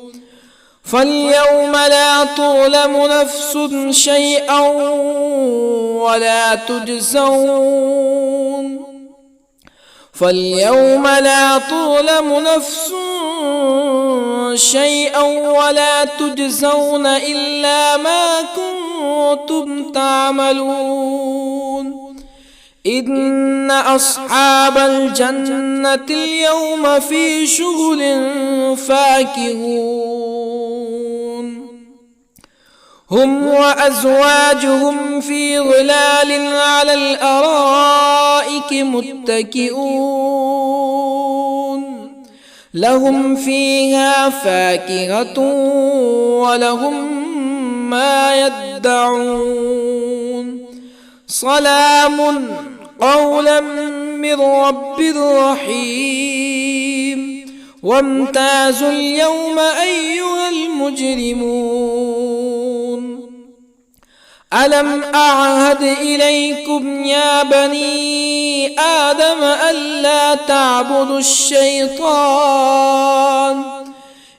فاليوم لا تظلم نفس شيئا ولا تجزون إلا ما كنتم تعملون إن أصحاب الجنة اليوم في شغل فاكهون هم وأزواجهم في ظلال على الأرائك متكئون لهم فيها فاكهة ولهم ما يدعون سلام قولا من رب رحيم وامتازوا اليوم أيها المجرمون ألم أعهد إليكم يا بني آدم ألا تعبدوا الشيطان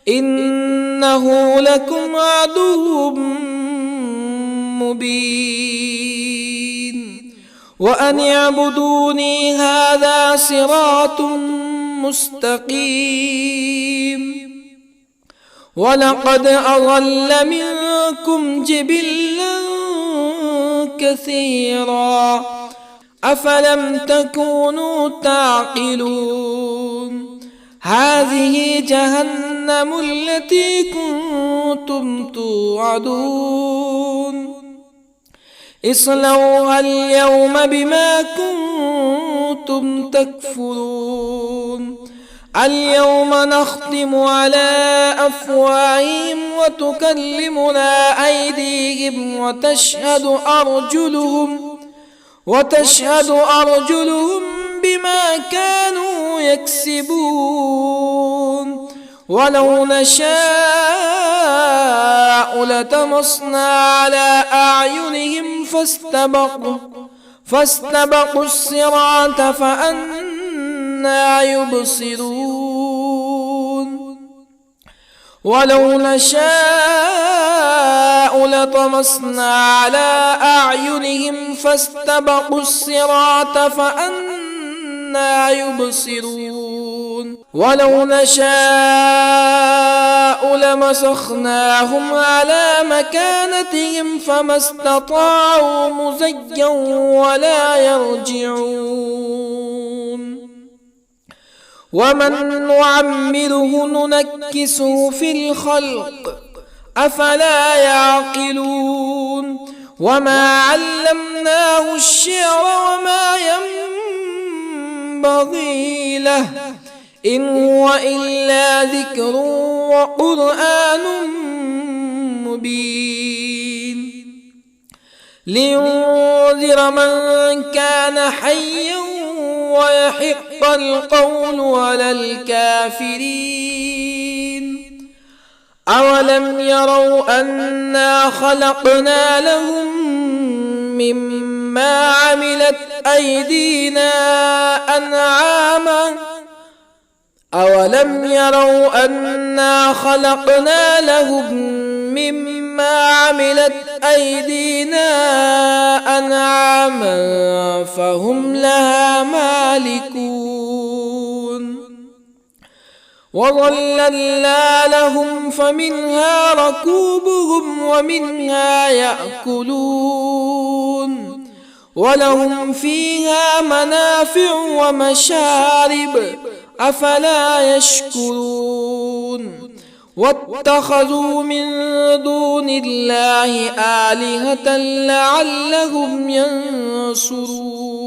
إنه لكم عدو مبين وأن اعبدوني هذا صراط مستقيم ولقد أضل منكم جبلا كثيرا أفلم تكونوا تعقلون هذه جهنم التي كنتم توعدون اصلوها اليوم بما كنتم تكفرون اليوم نختم على أفواههم وتكلمنا أيديهم وتشهد أرجلهم بما كانوا يكسبون ولو نشاء لطمسنا على أعينهم فاستبقوا الصراط فأنى يبصرون ولو نشاء لطمسنا على أعينهم فاستبقوا الصراط فأنى يبصرون ولو نشاء لمسخناهم على مكانتهم فما استطاعوا مزيا ولا يرجعون ومن نعمره ننكسه في الخلق أفلا يعقلون وما علمناه الشعر وما ينبغي له إن هو إلا ذكر وقرآن مبين لينذر من كان حيا ويحق القول على الكافرين أولم يروا أنا خلقنا لهم مما عملت أيدينا أنعاما أولم يروا أنا خلقنا لهم مما عملت أيدينا أنعاما فهم لها مالكون وظللنا لهم فمنها ركوبهم ومنها يأكلون ولهم فيها منافع ومشارب أفلا يشكرون واتخذوا من دون الله آلهة لعلهم ينصرون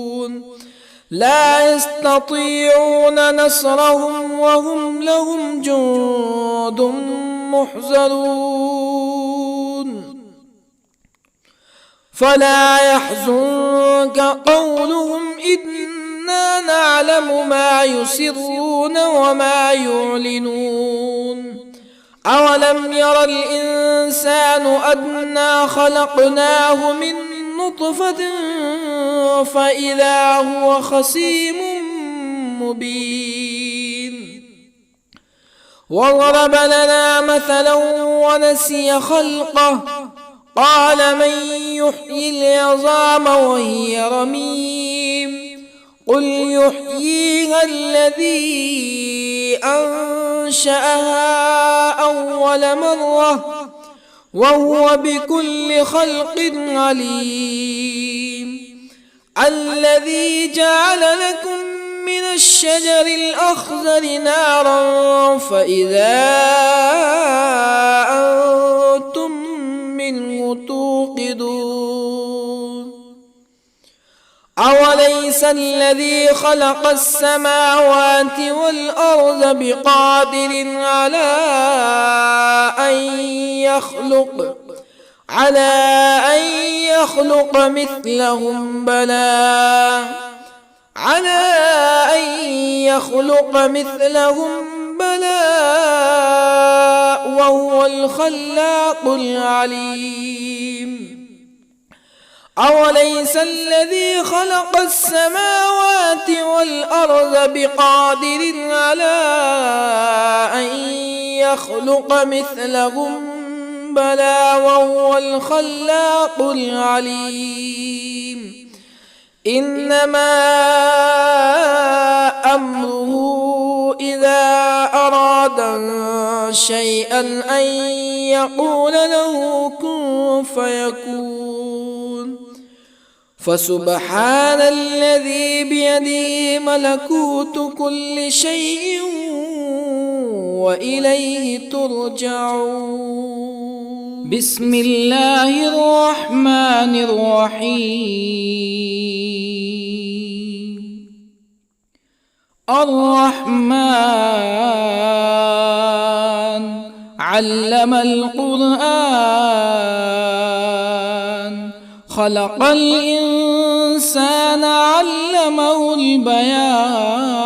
لا يستطيعون نصرهم وهم لهم جند محضرون فلا يحزنك قولهم إنا نعلم ما يسرون وما يعلنون أولم ير الإنسان أنا خلقناه من نطفة فإذا هو خصيم مبين وضرب لنا مثلا ونسي خلقه قال من يحيي العظام وهي رميم قل يحييها الذي أنشأها أول مرة وهو بكل خلق عليم الذي جعل لكم من الشجر الأخضر نارا فإذا أنتم منه توقدون أوليس الذي خلق السماوات والأرض بقادر على أن يخلق مثلهم بلى وهو الخلاق العليم أوليس الذي خلق السماوات والأرض بقادر على أن يخلق مثلهم بلى وهو الخلاق العليم إنما أمره إذا أراد شيئا أن يقول له كن فيكون فسبحان الذي بيده ملكوت كل شيء وإليه ترجعون. بسم الله الرحمن الرحيم. الرحمن علم القرآن خلق الإنسان علمه البيان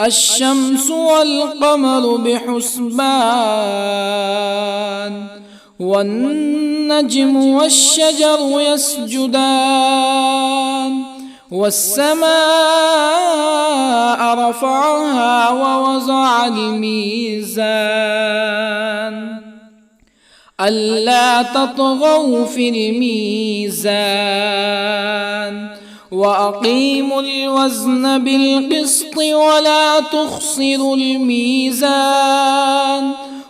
الشمس والقمر بحسبان والنجم والشجر يسجدان والسماء رفعها ووضع الميزان ألا تطغوا في الميزان وأقيموا الوزن بالقسط ولا تخسروا الميزان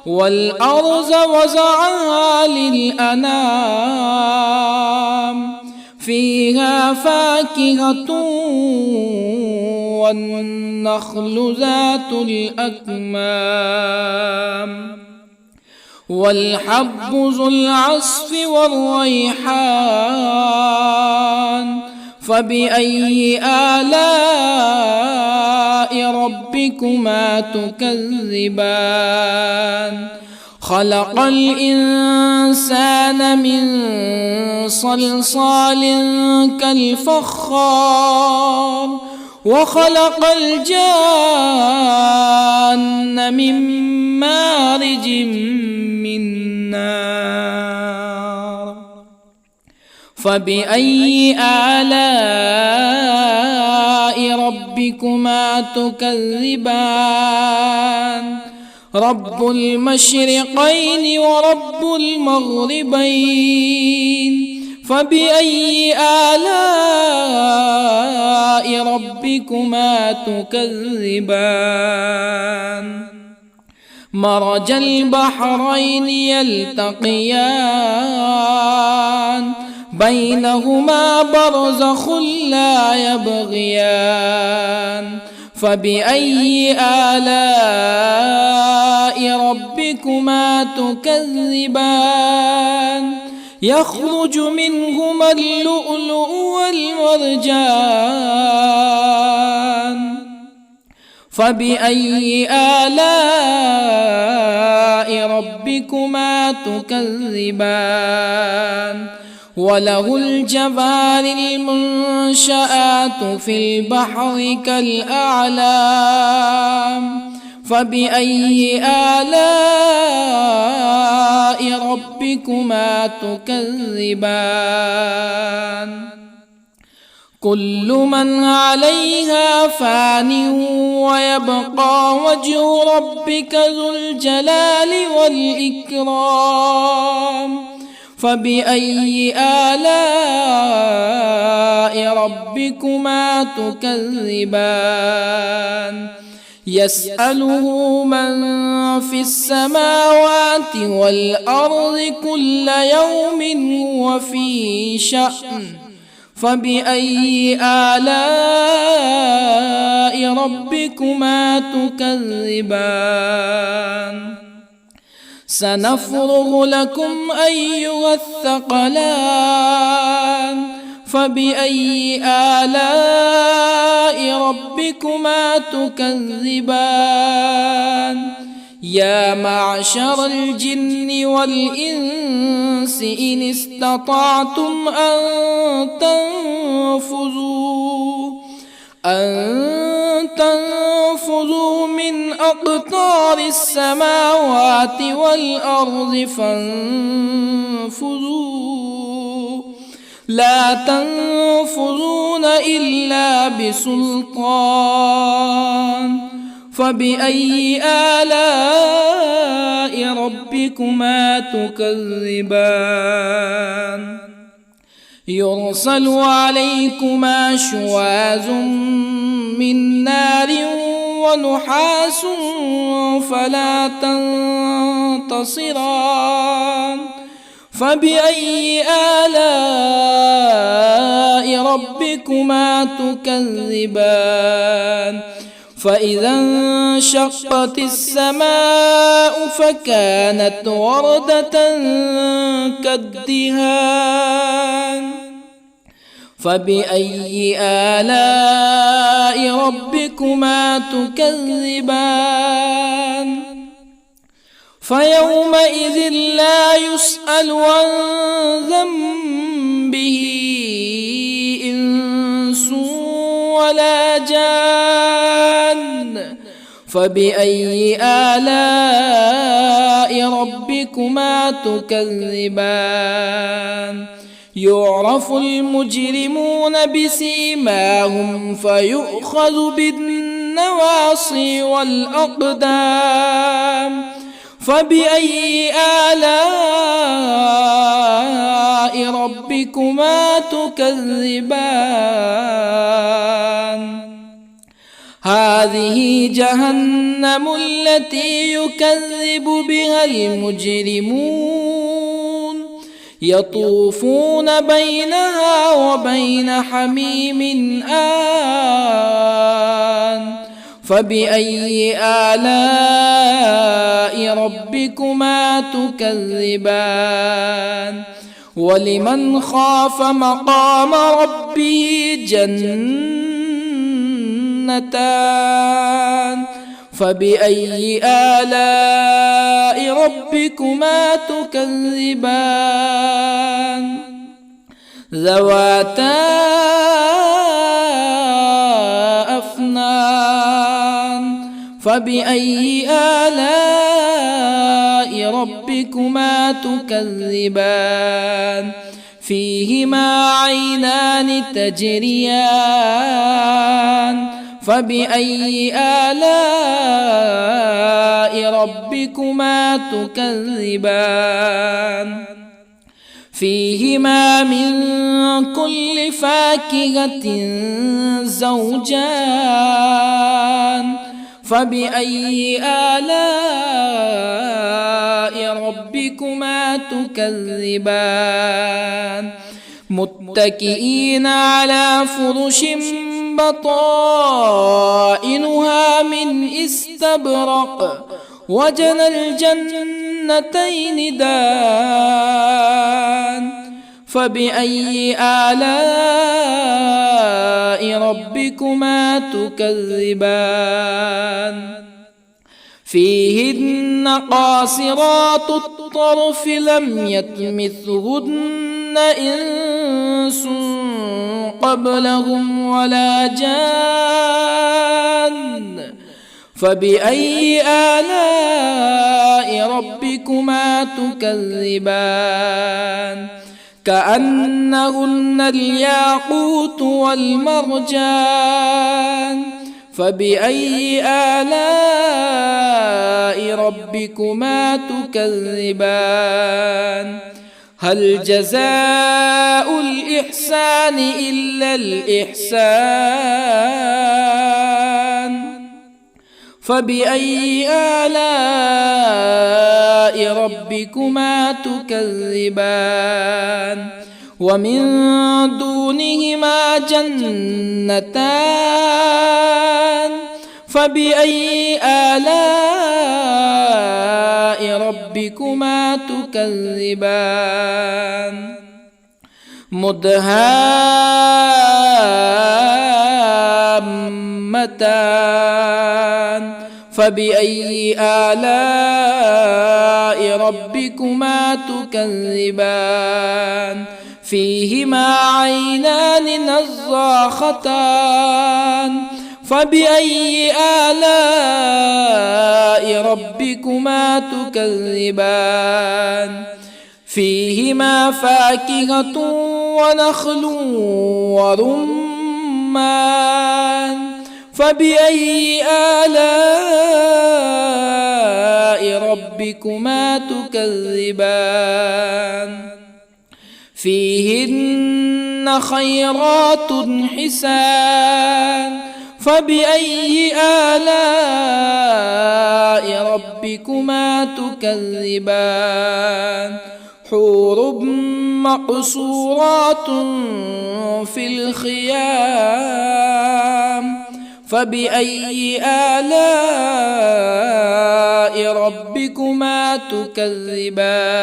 والأرض وضعها للأنام فيها فاكهة والنخل ذات الأكمام والحب ذو العصف والريحان فبأي آلاء ربكما تكذبان خلق الإنسان من صلصال كالفخار وخلق الجان من مارج من نار فبأي آلاء ربكما تكذبان رب المشرقين ورب المغربين فبأي آلاء ربكما تكذبان مرج البحرين يلتقيان بينهما برزخ لا يبغيان فبأي آلاء ربكما تكذبان يخرج منهما اللؤلؤ والمرجان فبأي آلاء ربكما تكذبان وله الجوار المنشآت في البحر كالأعلام فبأي آلاء ربكما تكذبان كل من عليها فان ويبقى وجه ربك ذو الجلال والإكرام فبأي آلاء ربكما تكذبان يسأله من في السماوات والأرض كل يوم هو في شأن فبأي آلاء ربكما تكذبان سنفرغ لكم أيها الثقلان فبأي آلاء ربكما تكذبان يا معشر الجن والإنس إن استطعتم أن تنفذوا من أقطار السماوات والأرض فانفذوا لا تنفذون إلا بسلطان فبأي آلاء ربكما تكذبان يرسل عليكما شواظ من نار ونحاس فلا تنتصران فبأي آلاء ربكما تكذبان فإذا انشقت السماء فكانت وردة كالدهان فبأي آلاء ربكما تكذبان فيومئذ لا يسأل عن ذنبه إنس ولا جان فبأي آلاء ربكما تكذبان يعرف المجرمون بسيماهم فيؤخذ بالنواصي والأقدام فبأي آلاء ربكما تكذبان هذه جهنم التي يكذب بها المجرمون يطوفون بينها وبين حميم آن فبأي آلاء ربكما تكذبان ولمن خاف مقام ربه جنتان فبأي آلاء ربكما تكذبان ذواتا أفنان فبأي آلاء ربكما تكذبان فيهما عينان تجريان فبأي آلاء ربكما تكذبان فيهما من كل فاكهة زوجان فبأي آلاء ربكما تكذبان متكئين على فرش بطائنها من استبرق وجنى الجنتين دان فبأي آلاء ربكما تكذبان فيهن قاصرات الطرف لم يطمثهن إنس قبلهم ولا جان فبأي آلاء ربكما تكذبان كأنهن الياقوت والمرجان فبأي آلاء ربكما تكذبان هل جزاء الإحسان إلا الإحسان فبأي آلاء ربكما تكذبان ومن دونهما جنتان فبأي آلاء ربكما تكذبان مدهامتان فبأي آلاء ربكما تكذبان فيهما عينان نضاختان فبأي آلاء ربكما تكذبان فيهما فاكهة ونخل ورمان فبأي آلاء ربكما تكذبان فيهن خيرات حسان فبأي آلاء ربكما تكذبان حور مقصورات في الخيام فبأي آلاء ربكما تكذبان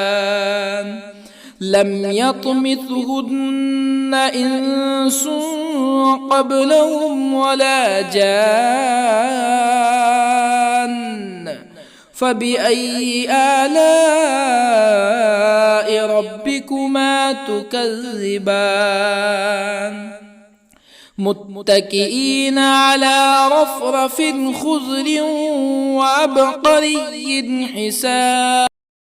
لم يطمثهن إنس قبلهم ولا جان فبأي آلاء ربكما تكذبان متكئين على رفرف خضر وعبقري حسان